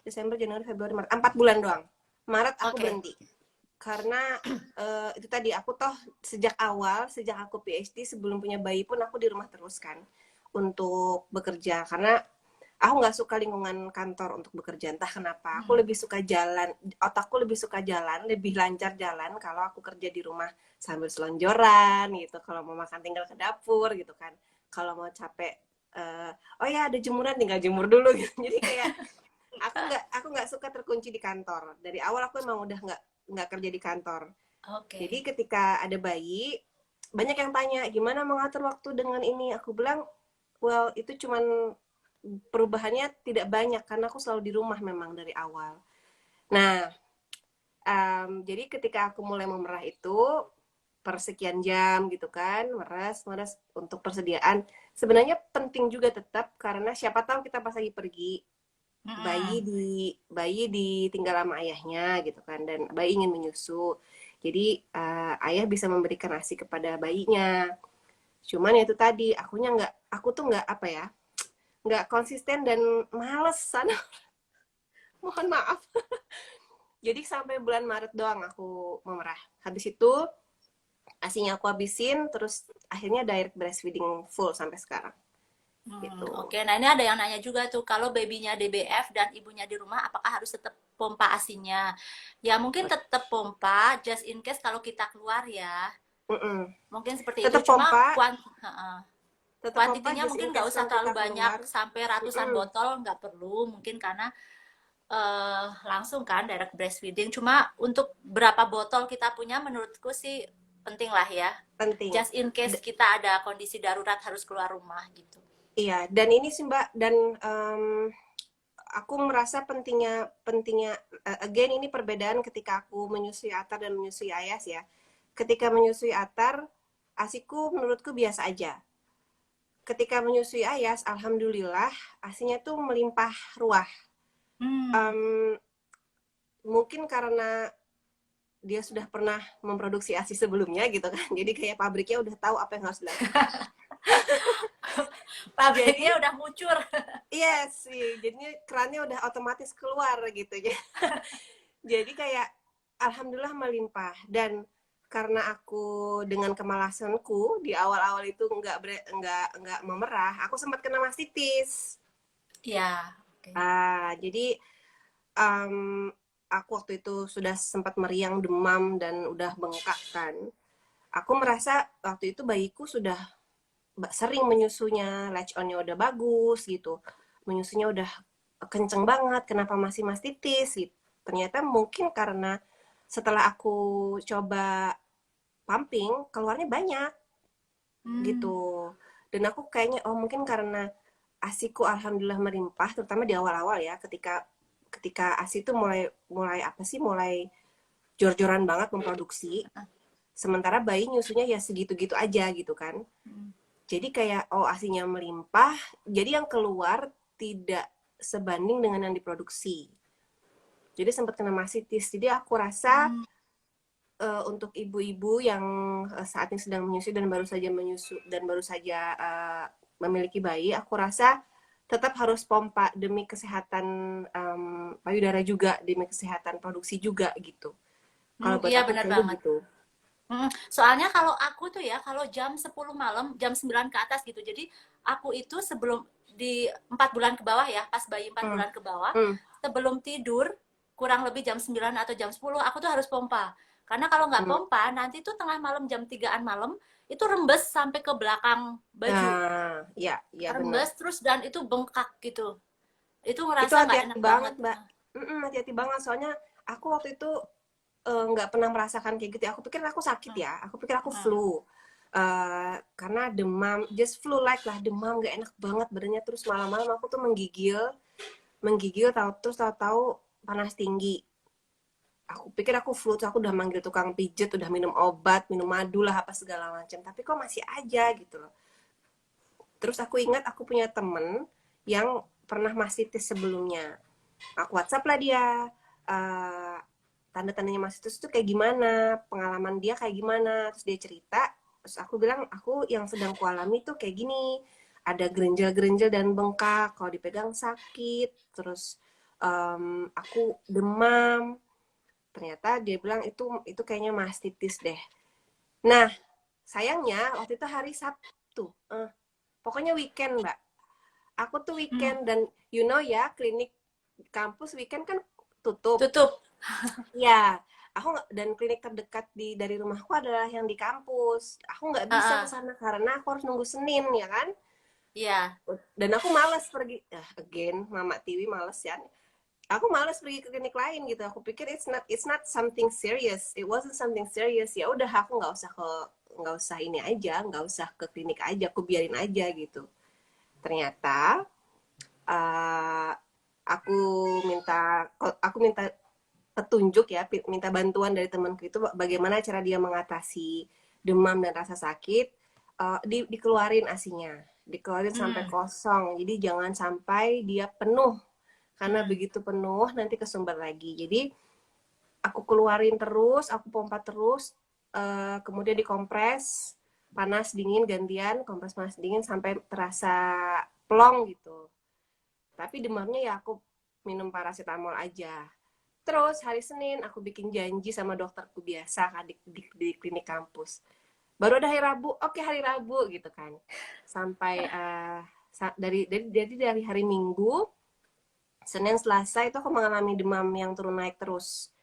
Desember, Januari, Februari, Maret, 4 bulan doang. Maret aku berhenti. Karena itu tadi, aku toh sejak aku PhD, sebelum punya bayi pun aku di rumah terus kan untuk bekerja, karena aku nggak suka lingkungan kantor untuk bekerja, entah kenapa. Aku lebih suka jalan, otakku lebih suka jalan, lebih lancar jalan kalau aku kerja di rumah sambil selonjoran gitu. Kalau mau makan tinggal ke dapur gitu kan. Kalau mau capek, oh ya ada jemuran, tinggal jemur dulu gitu. Jadi kayak aku nggak suka terkunci di kantor. Dari awal aku emang udah nggak kerja di kantor. Jadi
Oke.
ketika ada bayi, banyak yang tanya gimana mengatur waktu dengan ini. Aku bilang, well itu cuman perubahannya tidak banyak karena aku selalu di rumah memang dari awal. Nah, jadi ketika aku mulai memerah itu persekian jam gitu kan, meres meres untuk persediaan. Sebenarnya penting juga tetap karena siapa tahu kita pas lagi pergi
Mm-mm.
bayi ditinggal sama ayahnya gitu kan dan bayi ingin menyusu. Jadi ayah bisa memberikan ASI kepada bayinya. Cuman ya itu tadi aku tuh nggak apa ya, nggak konsisten dan malesan. Mohon maaf. Jadi sampai bulan Maret doang aku memerah. Habis itu asinya aku habisin, terus akhirnya direct breastfeeding full sampai sekarang gitu.
Oke. Nah, ini ada yang nanya juga tuh, kalau babynya DBF dan ibunya di rumah, apakah harus tetap pompa ASINya? Ya, mungkin tetap pompa, just in case kalau kita keluar ya.
Mm-mm.
Mungkin seperti itu.
Tetap
Cuma
pompa, tetap pompa
kuantitinya
just in
mungkin nggak
case
usah
kalau
terlalu
kita
banyak,
keluar.
sampai ratusan
Mm-mm.
botol nggak perlu. Mungkin karena langsung kan direct breastfeeding. Cuma untuk berapa botol kita punya, menurutku sih penting lah ya.
Penting.
Just in case kita ada kondisi darurat harus keluar rumah gitu.
Iya, dan ini sih Mbak, dan aku merasa pentingnya pentingnya again ini perbedaan ketika aku menyusui Atar dan menyusui Ayas ya. Ketika menyusui Atar, ASIku menurutku biasa aja. Ketika menyusui Ayas, alhamdulillah ASInya tuh melimpah ruah.
Hmm.
Um, Mungkin karena dia sudah pernah memproduksi ASI sebelumnya gitu kan. Jadi kayak pabriknya udah tahu apa yang harus dilakukan. Jadi
Pabriknya udah ngucur.
iya sih, jadinya kerannya udah otomatis keluar gitu. Jadi kayak alhamdulillah melimpah dan karena aku dengan kemalasanku di awal-awal itu nggak memerah, aku sempat kena mastitis.
Ya, oke.
Jadi um, aku waktu itu sudah sempat meriang, demam dan udah bengkak kan. Aku merasa waktu itu bayiku sudah sering menyusunya, latch on-nya udah bagus gitu, menyusunya udah kenceng banget, kenapa masih mastitis gitu. Ternyata mungkin karena setelah aku coba pumping, keluarnya banyak
Hmm.
gitu. Dan aku kayaknya, oh mungkin karena ASIku alhamdulillah merimpah, terutama di awal-awal ya, ketika ketika ASI itu mulai mulai apa sih, mulai jor-joran banget memproduksi, sementara bayi nyusunya ya segitu-gitu aja gitu kan. Jadi kayak, oh ASInya melimpah, jadi yang keluar tidak sebanding dengan yang diproduksi. Jadi sempat kena mastitis. Jadi aku rasa
Hmm.
untuk ibu-ibu yang saat ini sedang menyusui dan baru saja memiliki bayi, aku rasa tetap harus pompa demi kesehatan payudara juga, demi kesehatan produksi juga gitu. Kalau buat
Iya
aku
benar
kayaknya
banget.
gitu.
Soalnya kalau aku tuh ya, kalau jam 10 malam, jam 9 ke atas gitu. Jadi aku itu sebelum di 4 bulan ke bawah ya, pas bayi 4
Hmm.
bulan ke bawah,
Hmm.
sebelum tidur, kurang lebih jam 9 atau jam 10, aku tuh harus pompa. Karena kalau nggak
Hmm.
pompa, nanti tuh tengah malam jam 3-an malam, itu rembes sampai ke belakang baju.
Ya, ya benar.
Rembes terus dan itu bengkak gitu. Itu
Itu
ngerasa nggak
hati-hati
enak
banget,
banget.
Mbak. Hati-hati banget. Soalnya aku waktu itu nggak pernah merasakan kayak gitu ya. Aku pikir aku sakit ya. Aku pikir aku flu. Karena demam, just flu like lah, demam gak enak banget badannya, terus malam-malam aku tuh menggigil tahu-tahu panas tinggi. Aku pikir aku flu, terus aku udah manggil tukang pijet, udah minum obat, minum madu lah apa segala macam, tapi kok masih aja gitu loh. Terus aku ingat aku punya temen yang pernah mastitis sebelumnya. Aku WhatsApp lah dia, uh, tanda-tandanya mastitis itu kayak gimana, pengalaman dia kayak gimana, terus dia cerita, terus aku bilang aku yang sedang kualami tuh kayak gini, ada gerenjel-gerenjel dan bengkak, kalau dipegang sakit, terus aku demam, ternyata dia bilang itu kayaknya mastitis deh. Nah sayangnya waktu itu hari Sabtu, pokoknya weekend mbak, aku tuh
Hmm,
weekend dan you know ya klinik kampus weekend kan tutup.
tutup.
Ya, dan klinik terdekat dari rumahku adalah yang di kampus. Aku nggak bisa ke
Ah,
sana karena aku harus nunggu Senin ya kan.
iya.
Dan aku males pergi. Again, Mama Tiwi males ya. aku malas pergi ke klinik lain gitu. Aku pikir it's not something serious, it wasn't something serious. Ya udah, aku nggak usah ini aja, nggak usah ke klinik aja, aku biarin aja gitu. Ternyata uh, aku aku minta petunjuk ya, minta bantuan dari temanku itu bagaimana cara dia mengatasi demam dan rasa sakit. Dikeluarin asinya, dikeluarin sampai
Hmm.
kosong, jadi jangan sampai dia penuh, karena
Hmm.
begitu penuh nanti kesumbat lagi. Jadi aku keluarin terus, aku pompa terus, kemudian dikompres panas dingin gantian, kompres panas dingin sampai terasa plong gitu. Tapi demamnya ya aku minum paracetamol aja. Terus hari Senin aku bikin janji sama dokterku biasa kan di klinik kampus. Baru ada hari Rabu, oke hari Rabu gitu kan. Sampai dari hari Minggu, Senin, Selasa itu aku mengalami demam yang turun naik terus.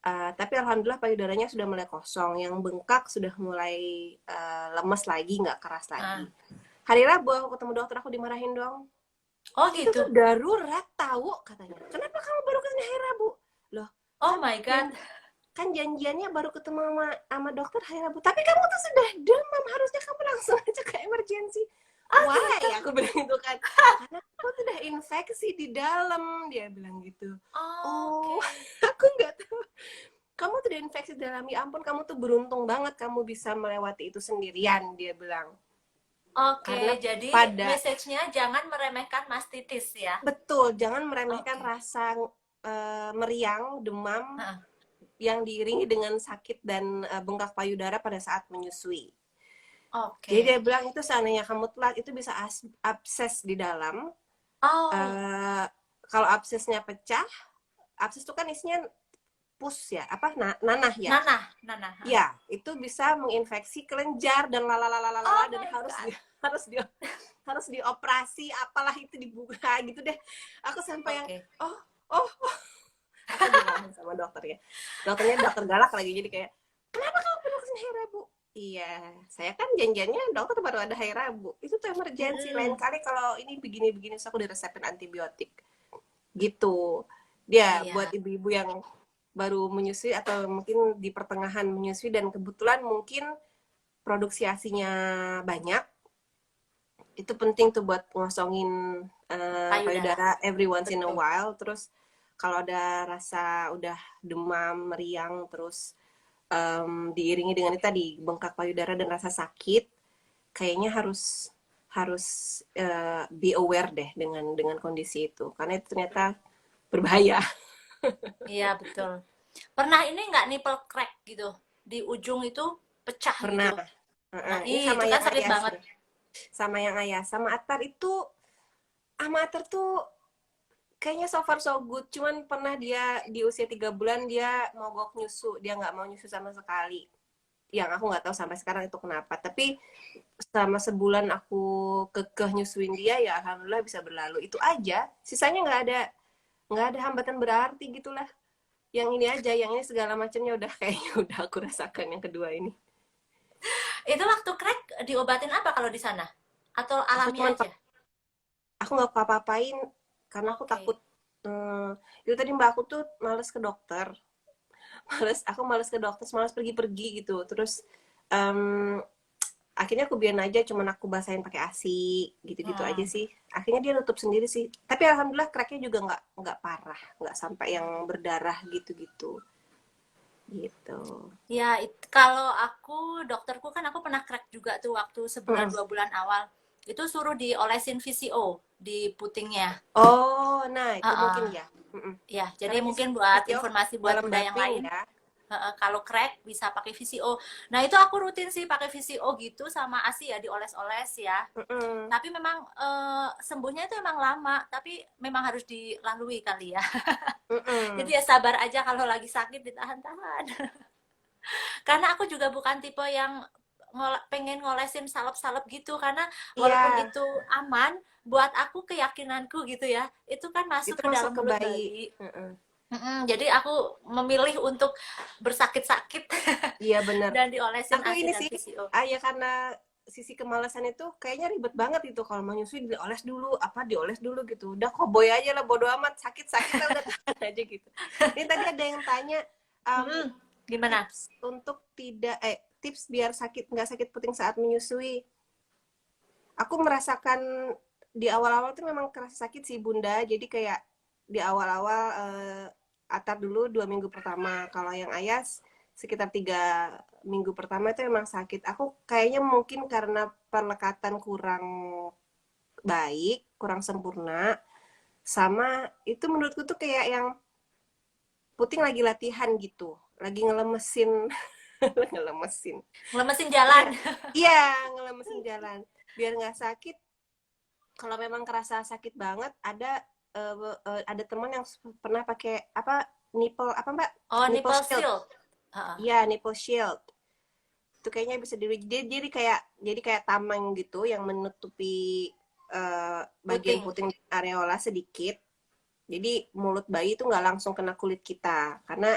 Tapi alhamdulillah payudaranya sudah mulai kosong, yang bengkak sudah mulai lemes lagi, nggak keras lagi.
Ah.
Hari Rabu aku ketemu dokter, aku dimarahin dong.
Oh
Itu tuh
gitu.
darurat tahu katanya. Kenapa kamu baru kesini hari Rabu? Loh,
Oh
kan
my
jan
God.
kan janjiannya baru ketemu sama dokter hari Rabu. Tapi kamu tuh sudah demam, harusnya kamu langsung aja ke emergency.
Oh
Why?
gitu.
Aku bilang gitu kan. Karena aku sudah infeksi di dalam, dia bilang gitu. Oh,
Oke.
aku nggak tahu. Kamu tuh udah infeksi di dalam, ya ampun kamu tuh beruntung banget kamu bisa melewati itu sendirian, dia bilang.
Oke,
Karena
jadi
pada
message-nya jangan meremehkan mastitis ya.
betul, jangan meremehkan
Oke.
rasa meriang, demam
Heeh.
yang diiringi dengan sakit dan bengkak payudara pada saat menyusui. Jadi dia
Oke.
bilang itu seandainya kamu telat itu bisa abses di dalam.
Oh,
Uh, Kalau absesnya pecah, abses itu kan isinya pus ya, apa nanah ya.
nanah, nanah.
Ya, itu bisa menginfeksi kelenjar dan
Oh
dan
my God.
harus di harus dioperasi apalah itu dibuka gitu deh. Aku sampai yang
Oke.
oh oh aku dimarahin sama dokternya. Dokternya dokter galak lagi, jadi kayak kenapa kamu perlu kesini hari Rabu? Iya, saya kan janjiannya dokter baru ada hari Rabu. Itu tuh emergency. Lain
Mm-mm.
kali kalau ini begini-begini, so aku diresepin antibiotik. Gitu. Dia buat
Iya.
ibu-ibu yang baru menyusui atau mungkin di pertengahan menyusui dan kebetulan mungkin produksi asinya banyak, itu penting tuh buat ngosongin
Payudara.
payudara every once in a
Betul.
while. Terus kalau ada rasa udah demam, meriang, terus diiringi dengan itu tadi bengkak payudara dan rasa sakit, kayaknya harus harus be aware deh dengan kondisi itu karena itu ternyata berbahaya.
Iya, betul. Pernah ini nggak nipple crack gitu? Di ujung itu pecah
Pernah.
gitu. Pernah.
Ini
Ih,
sama
itu kan
yang
sakit
ayah
banget.
sih. Sama yang ayah. Sama Atar itu, sama Atar tuh kayaknya so far so good. Cuman pernah dia di usia 3 bulan dia mogok nyusu. Dia nggak mau nyusu sama sekali. Yang aku nggak tahu sampai sekarang itu kenapa. Tapi selama sebulan aku kekeh nyusuin dia, ya alhamdulillah bisa berlalu. Itu aja. Sisanya nggak ada hambatan berarti gitulah. Yang ini aja, yang ini segala macamnya udah kayaknya udah aku rasakan yang kedua ini.
Itu waktu crack diobatin apa kalau di sana? Atau
Aku
alami
cuman
aja?
aku nggak apa-apain karena aku takut.
Oke.
Itu tadi mbak aku tuh males ke dokter. Males ke dokter, males pergi-pergi gitu. Terus um, akhirnya aku biarin aja, cuman aku basahin pakai ASI gitu-gitu aja
Hmm.
sih. Akhirnya dia nutup sendiri sih, tapi alhamdulillah cracknya juga nggak parah, nggak sampai yang berdarah gitu-gitu gitu.
Ya, kalau aku, dokterku kan aku pernah crack juga tuh waktu sebulan
Mm-mm.
2 bulan awal. Itu suruh diolesin VCO di putingnya.
Oh, nah itu mungkin
Heeh.
ya. Mm-mm.
Ya, jadi
Karena
mungkin buat
PCO
informasi buat bunda yang
ngelembabin
lain,
ya.
kalau crack bisa pakai VCO. Nah, itu aku rutin sih pakai VCO gitu sama ASI ya, dioles-oles ya.
Mm-mm.
Tapi memang sembuhnya itu emang lama, tapi memang harus dilalui kali ya. Jadi
Mm-mm.
ya sabar aja kalau lagi sakit ditahan-tahan. Karena aku juga bukan tipe yang pengen ngolesin salep-salep gitu, karena walaupun
Iya,
itu aman, buat aku keyakinanku gitu ya, itu kan
itu
masuk ke
masuk
dalam
ke
mulut
bayi.
bayi.
Mm-mm.
Jadi aku memilih untuk bersakit-sakit
Iya benar.
dan diolesin
Aku
ASI
ini
dan
sih,
VCO.
ya karena sisi kemalasan itu kayaknya ribet banget itu kalau mau nyusui dioles dulu gitu. Udah koboy aja lah, bodo amat, sakit lah udah tahan aja gitu. Ini tadi ada yang tanya
Gimana?
tips biar nggak sakit puting saat menyusui. Aku merasakan di awal-awal tuh memang kerasa sakit sih Bunda. Jadi kayak di awal-awal Atar dulu 2 minggu pertama. Kalau yang Ayas sekitar 3 minggu pertama itu emang sakit. Aku kayaknya mungkin karena perlekatan kurang baik, kurang sempurna. Sama itu menurutku tuh kayak yang Puting lagi latihan gitu. Lagi ngelemesin.
Ngelemesin jalan.
Iya, ngelemesin jalan. Biar nggak sakit, kalau memang kerasa sakit banget, ada teman yang pernah pakai nipple apa Mbak?
Oh,
Nipple
nipple
shield.
shield.
Iya, nipple shield. Itu kayaknya bisa jadi kayak tameng gitu yang menutupi bagian puting areola sedikit. Jadi mulut bayi itu nggak langsung kena kulit kita, karena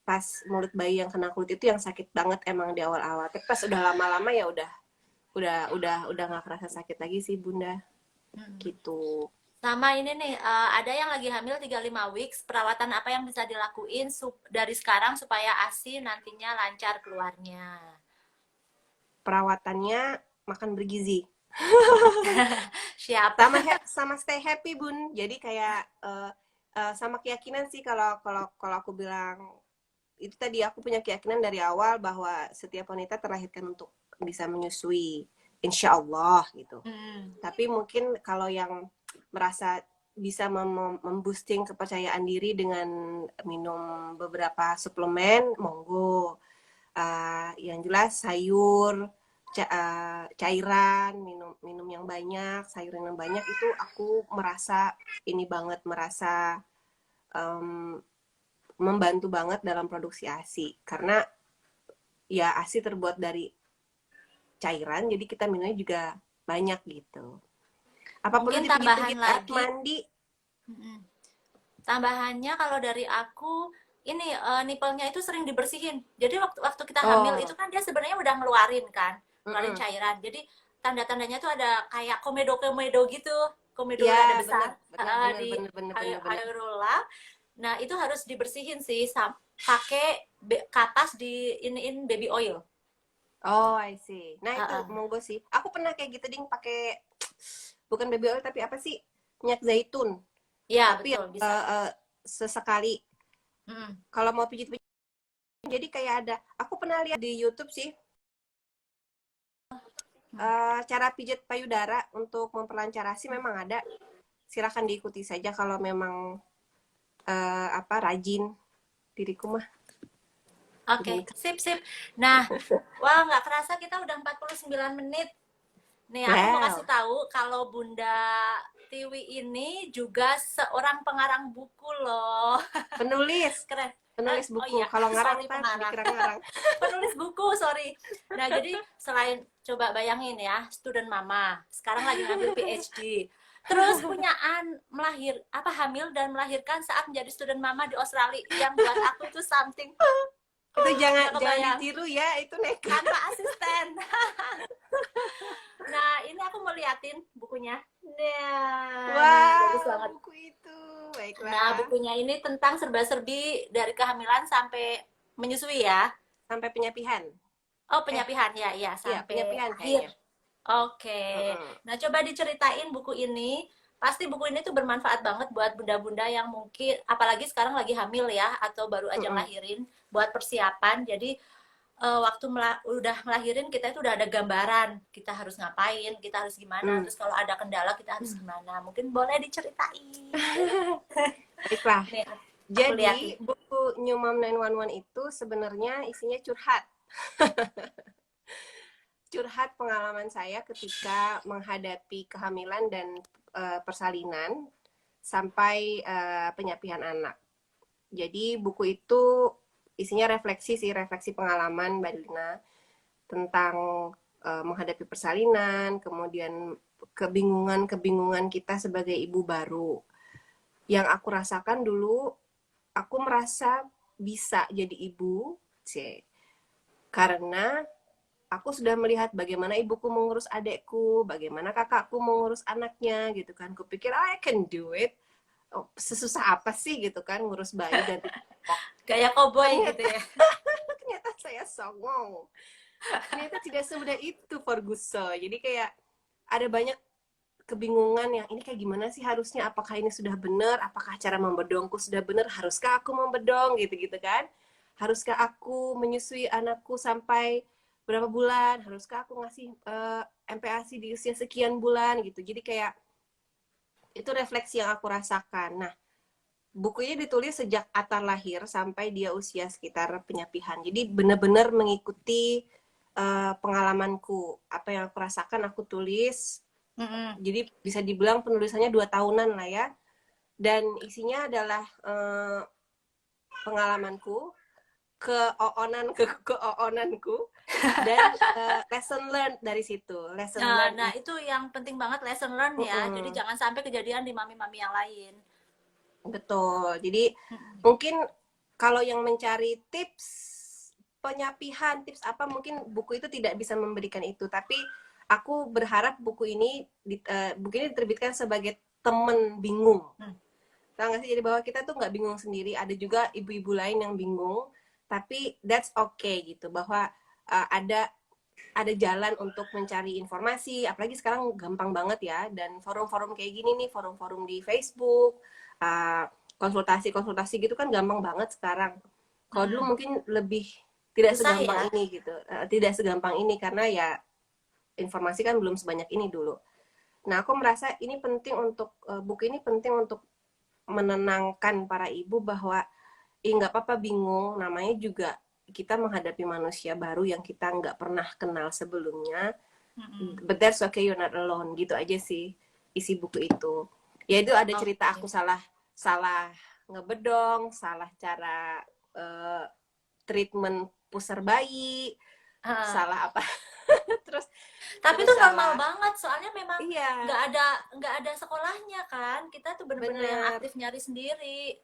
pas mulut bayi yang kena kulit itu yang sakit banget emang di awal-awal. Tapi pas udah lama-lama ya udah nggak kerasa sakit lagi sih Bunda. Gitu.
Sama ini nih, ada yang lagi hamil 35 weeks, perawatan apa yang bisa dilakuin dari sekarang supaya ASI nantinya lancar keluarnya?
Perawatannya makan bergizi.
Siap.
Sama stay happy Bun. Jadi kayak sama keyakinan sih kalau aku bilang itu tadi, aku punya keyakinan dari awal bahwa setiap wanita terlahirkan untuk bisa menyusui, insya Allah gitu. Tapi mungkin kalau yang merasa bisa memboosting kepercayaan diri dengan minum beberapa suplemen, monggo. Yang jelas sayur, cairan, minum yang banyak, sayuran yang banyak itu aku merasa membantu banget dalam produksi ASI, karena ya ASI terbuat dari cairan, jadi kita minumnya juga banyak gitu. Apapun
Mungkin
dipikir-pikir,
tambahan lagi,
mandi.
Tambahannya kalau dari aku, ini nipelnya itu sering dibersihin. Jadi waktu kita hamil itu kan dia sebenarnya udah ngeluarin kan, ngeluarin cairan. Jadi tanda-tandanya tuh ada kayak komedo gitu, komedo
Ya,
rada besar di
bener.
areola. Nah itu harus dibersihin sih, pakai kapas di iniin baby oil.
Oh, I see. Nah, itu monggo sih. Aku pernah kayak gitu ding, pakai bukan baby oil tapi apa sih? Minyak zaitun.
Ya,
Tapi
betul, bisa.
sesekali. Kalau mau pijit-pijit, jadi kayak aku pernah lihat di YouTube sih, cara pijit payudara untuk memperlancar ASI memang ada. Silakan diikuti saja kalau memang rajin diriku mah.
Oke, sip. Nah, wah nggak kerasa kita udah 49 menit. Nih, aku mau kasih tahu kalau Bunda Tiwi ini juga seorang pengarang buku loh.
Penulis.
Keren.
Penulis buku.
Oh iya,
kalau ngarang
pengarang. Penulis buku, sorry. Nah, jadi selain coba bayangin ya, student mama, sekarang lagi ngambil PhD. Terus hamil dan melahirkan saat menjadi student mama di Australia, yang buat aku itu something.
Itu jangan ditiru ya, itu nekat.
Tanpa asisten. Nah, ini aku mau liatin bukunya.
Bagus banget buku itu. Baiklah.
Nah, bukunya ini tentang serba-serbi dari kehamilan sampai menyusui ya.
Sampai penyapihan.
Oh, penyapihan ya, sampai
penyapihan
akhir. Oke. Nah, coba diceritain buku ini. Pasti buku ini tuh bermanfaat banget buat bunda-bunda yang mungkin, apalagi sekarang lagi hamil ya, atau baru aja ngelahirin, buat persiapan. Jadi waktu udah ngelahirin, kita itu udah ada gambaran kita harus ngapain, kita harus gimana, terus kalau ada kendala kita harus gimana. Mungkin boleh diceritain.
Baiklah. Jadi buku New Mom 911 itu sebenarnya isinya curhat. Curhat pengalaman saya ketika menghadapi kehamilan dan persalinan sampai penyapihan anak. Jadi buku itu isinya refleksi pengalaman Mbak Lina tentang menghadapi persalinan, kemudian kebingungan kita sebagai ibu baru. Yang aku rasakan dulu, aku merasa bisa jadi ibu, karena aku sudah melihat bagaimana ibuku mengurus adekku, bagaimana kakakku mengurus anaknya gitu kan. Kupikir I can do it. Oh, sesusah apa sih gitu kan ngurus bayi dan pipok.
Kayak koboi gitu
Ternyata
ya.
ternyata saya songong. Ternyata tidak semudah itu Ferguson. Jadi kayak ada banyak kebingungan yang ini kayak gimana sih harusnya, apakah ini sudah benar, apakah cara membedongku sudah benar, haruskah aku membedong gitu-gitu kan, haruskah aku menyusui anakku sampai berapa bulan, haruskah aku ngasih MPASI di usia sekian bulan gitu. Jadi kayak itu refleksi yang aku rasakan. Nah, bukunya ditulis sejak Atar lahir sampai dia usia sekitar penyapihan, jadi benar-benar mengikuti pengalamanku, apa yang aku rasakan aku tulis. Jadi bisa dibilang penulisannya 2 tahunan lah ya. Dan isinya adalah pengalamanku, keoonanku, dan lesson learned dari situ. Lesson learned.
Nah, itu yang penting banget, lesson learn ya. Jadi jangan sampai kejadian di mami-mami yang lain.
Betul. Jadi mungkin kalau yang mencari tips penyapihan, tips apa, mungkin buku itu tidak bisa memberikan itu. Tapi aku berharap buku ini diterbitkan sebagai temen bingung. Tahu nggak sih? Jadi bahwa kita tuh nggak bingung sendiri. Ada juga ibu-ibu lain yang bingung. Tapi that's okay gitu. Bahwa ada jalan untuk mencari informasi. Apalagi sekarang gampang banget ya. Dan forum-forum kayak gini nih, forum-forum di Facebook, konsultasi-konsultasi gitu kan gampang banget sekarang. Kalau dulu mungkin lebih tidak
Susah
segampang
ya.
ini gitu. Tidak segampang ini karena ya informasi kan belum sebanyak ini dulu. Nah, aku merasa ini penting untuk buku ini penting untuk menenangkan para ibu bahwa nggak apa-apa bingung, namanya juga kita menghadapi manusia baru yang kita nggak pernah kenal sebelumnya. But that's okay, you're not alone. Gitu aja sih isi buku itu. Ya itu ada cerita aku salah ngebedong, salah cara treatment pusar bayi, salah apa. Terus
tapi itu normal banget, soalnya memang
iya,
nggak ada sekolahnya kan, kita tuh bener-bener yang aktif nyari sendiri.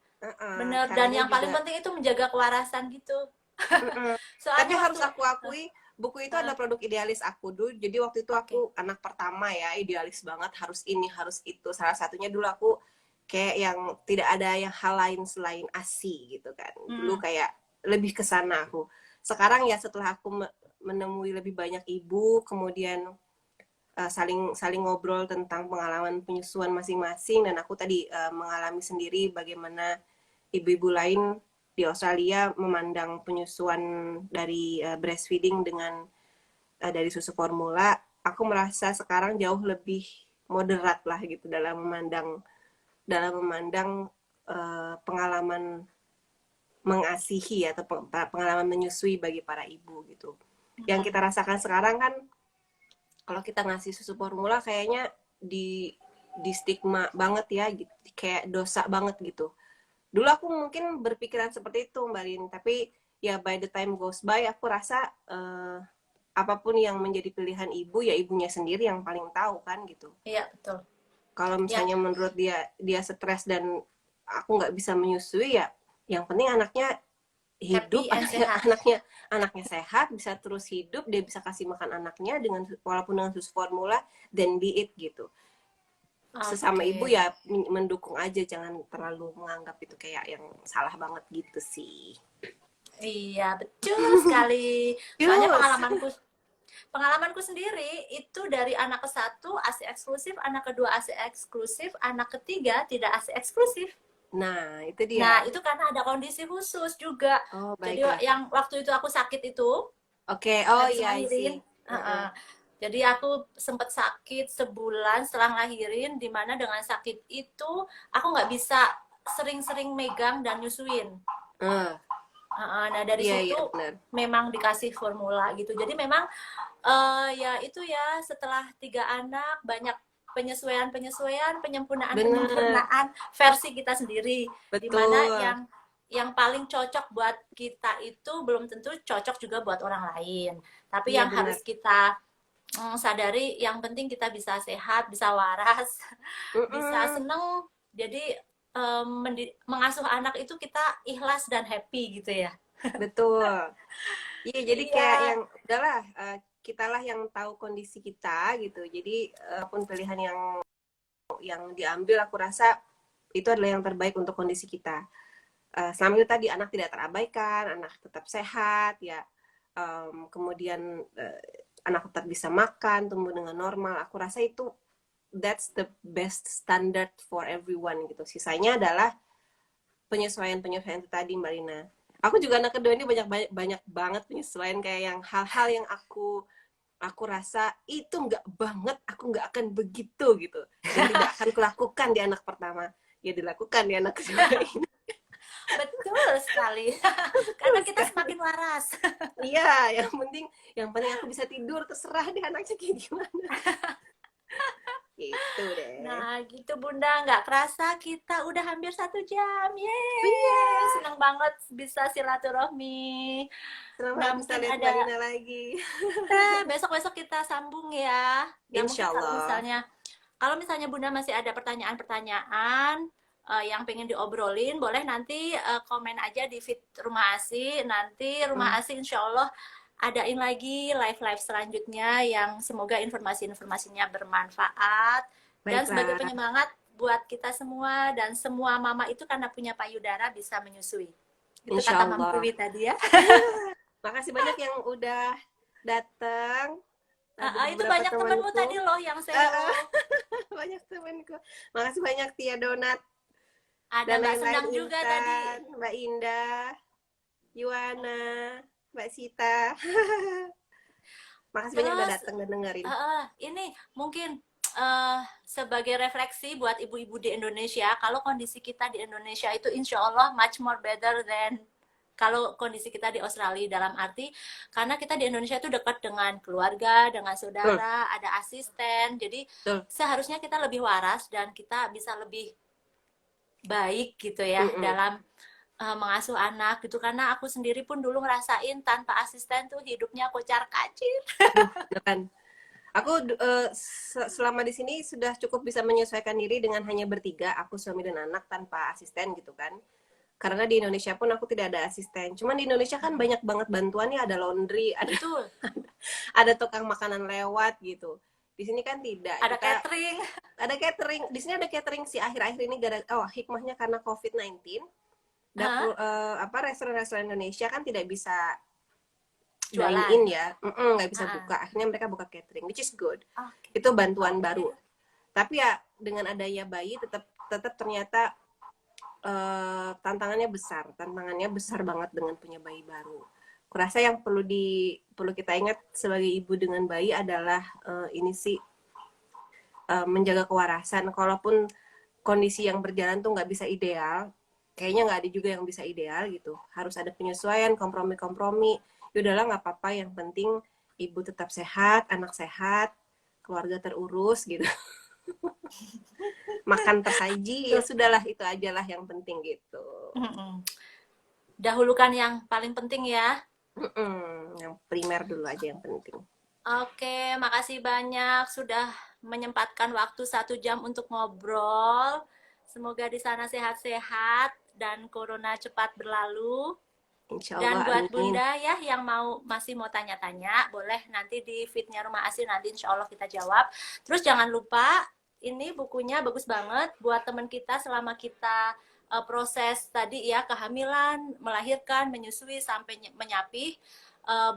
Bener, dan
caranya
yang paling
juga
penting itu menjaga kewarasan gitu.
tapi
Soalnya
harus
waktu
aku akui buku itu adalah produk idealis aku dulu. Jadi waktu itu aku anak pertama ya, idealis banget, harus ini harus itu. Salah satunya dulu aku kayak yang tidak ada yang hal lain selain ASI gitu kan. Dulu kayak lebih ke sana aku. Sekarang ya setelah aku menemui lebih banyak ibu, kemudian saling ngobrol tentang pengalaman penyusuan masing-masing, dan aku tadi mengalami sendiri bagaimana ibu-ibu lain di Australia memandang penyusuan dari breastfeeding dengan dari susu formula. Aku merasa sekarang jauh lebih moderat lah gitu dalam memandang pengalaman mengasihi atau pengalaman menyusui bagi para ibu gitu. Yang kita rasakan sekarang kan kalau kita ngasih susu formula kayaknya di stigma banget ya, gitu. Kayak dosa banget gitu. Dulu aku mungkin berpikiran seperti itu Mbak Rin, tapi ya by the time goes by aku rasa apapun yang menjadi pilihan ibu ya ibunya sendiri yang paling tahu kan gitu.
Iya, betul.
Kalau misalnya menurut dia stres dan aku nggak bisa menyusui, ya yang penting anaknya hidup, anaknya sehat, bisa terus hidup, dia bisa kasih makan anaknya dengan walaupun dengan susu formula, then be it gitu. Sesama ibu ya mendukung aja, jangan terlalu menganggap itu kayak yang salah banget gitu sih.
Iya, betul sekali. Soalnya pengalamanku sendiri itu dari anak ke-1 ASI eksklusif, anak kedua ASI eksklusif, anak ketiga tidak ASI eksklusif.
Nah, itu dia.
Nah, itu karena ada kondisi khusus juga.
Oh,
jadi yang waktu itu aku sakit itu,
oh iya sih.
Jadi aku sempat sakit sebulan setelah ngelahirin, dimana dengan sakit itu aku nggak bisa sering-sering megang dan nyusuin. Nah dari situ memang dikasih formula gitu. Jadi memang ya itu ya, setelah 3 anak banyak penyesuaian, penyempurnaan versi kita sendiri.
Betul.
Dimana yang paling cocok buat kita itu belum tentu cocok juga buat orang lain. Tapi yang harus kita sadari, yang penting kita bisa sehat, bisa waras, bisa seneng. Jadi mengasuh anak itu kita ikhlas dan happy gitu ya.
Betul. Iya, jadi kayak yang udahlah, kitalah yang tahu kondisi kita gitu. Jadi apapun pilihan yang diambil, aku rasa itu adalah yang terbaik untuk kondisi kita. Selama itu tadi anak tidak terabaikan, anak tetap sehat, ya. Kemudian anak tetap bisa makan, tumbuh dengan normal. Aku rasa itu that's the best standard for everyone gitu. Sisanya adalah penyesuaian-penyesuaian itu tadi, Mbak Lina. Aku juga anak kedua ini banyak banget penyesuaian, kayak yang hal-hal yang aku rasa itu nggak banget, aku nggak akan begitu gitu, dan tidak akan kulakukan di anak pertama, ya dilakukan di anak kedua ini.
Betul sekali. Karena kita semakin waras.
Iya, yang penting aku bisa tidur, terserah deh anaknya kayak gimana. Gitu deh.
Nah, gitu Bunda, nggak kerasa kita udah hampir 1 jam.
Iya,
Yeay, senang banget bisa silaturahmi.
senang
Nah,
banget bisa
mungkin
lihat Mbak
ada
Lina lagi.
besok-besok kita sambung ya. Nah, mungkin
Insya Allah.
kalau misalnya Bunda masih ada pertanyaan-pertanyaan yang pengen diobrolin, boleh nanti komen aja di feed Rumah Asi. Nanti Rumah Asi insya Allah adain lagi live-live selanjutnya yang semoga informasi-informasinya bermanfaat dan sebagai
Baiklah,
penyemangat buat kita semua, dan semua mama itu karena punya payudara bisa menyusui. Itu
insya
kata Mam
Allah.
Tiwi tadi ya.
Makasih banyak yang udah datang. Ada
Itu
beberapa
banyak temenmu
temanku.
tadi loh yang say hello.
Banyak temanku. Makasih banyak Tia Donat
Ada
dan
Mbak
lain-lain,
Sendang juga tadi.
Intan, Mbak Indah, Yuana, Mbak Sita. Makasih banyak udah
Terus
datang dan dengerin.
ini mungkin sebagai refleksi buat ibu-ibu di Indonesia, kalau kondisi kita di Indonesia itu insya Allah much more better than kalau kondisi kita di Australia, dalam arti karena kita di Indonesia itu dekat dengan keluarga, dengan
Betul,
saudara, ada asisten, jadi
betul.
seharusnya kita lebih waras dan kita bisa lebih baik gitu ya
Mm-mm.
dalam mengasuh anak gitu, karena aku sendiri pun dulu ngerasain tanpa asisten tuh hidupnya kocar kacir.
Aduh, beneran. Aku selama di sini sudah cukup bisa menyesuaikan diri dengan hanya bertiga, aku suami dan anak tanpa asisten gitu kan. Karena di Indonesia pun aku tidak ada asisten. Cuman di Indonesia kan banyak banget bantuannya, ada laundry, ada
Betul,
ada tukang makanan lewat gitu. Di sini kan tidak.
ada
Kita
catering.
ada catering. Di sini ada catering sih akhir-akhir ini hikmahnya karena COVID-19.
Hah?
Restoran-restoran Indonesia kan tidak bisa dine
Jualan.
in ya, nggak bisa
Ah,
buka. Akhirnya mereka buka catering, which is good.
oke.
Itu bantuan
Oke.
baru. Tapi ya dengan adanya bayi tetap ternyata tantangannya besar banget dengan punya bayi baru. Kurasa yang perlu kita ingat sebagai ibu dengan bayi adalah ini sih, menjaga kewarasan. Kalaupun kondisi yang berjalan tuh nggak bisa ideal, kayaknya nggak ada juga yang bisa ideal gitu. Harus ada penyesuaian, kompromi-kompromi. Yaudahlah, nggak apa-apa, yang penting ibu tetap sehat, anak sehat, keluarga terurus gitu. Makan tersaji, ya sudahlah, itu ajalah yang penting gitu.
Dahulukan yang paling penting ya.
Yang primer dulu aja yang penting.
Oke, makasih banyak sudah menyempatkan waktu 1 jam untuk ngobrol. Semoga di sana sehat-sehat dan corona cepat berlalu.
Insya
Dan
Allah,
buat
amin.
Bunda ya yang masih mau tanya-tanya, boleh nanti di feednya Rumah Asi, nanti insya Allah kita jawab. Terus jangan lupa, ini bukunya bagus banget buat teman kita selama kita proses tadi ya, kehamilan, melahirkan, menyusui, sampai menyapih,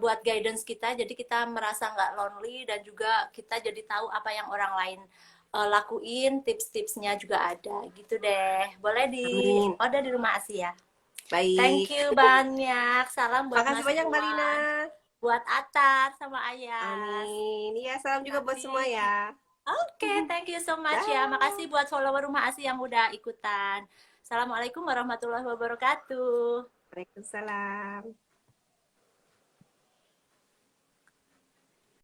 buat guidance kita, jadi kita merasa nggak lonely, dan juga kita jadi tahu apa yang orang lain lakuin, tips-tipsnya juga ada gitu deh. Boleh di
Amin.
order di Rumah Asi ya. Thank
Baik.
you banyak. Salam buat
Makasih
Mas
banyak, Mbak Lina.
Iwan, buat Atar sama Ayas.
Amin. Iya, salam juga buat
Nanti,
semua ya.
oke, thank you so much ya.
Dah.
Makasih buat follower Rumah Asi yang udah ikutan. Assalamualaikum warahmatullahi wabarakatuh.
Waalaikumsalam.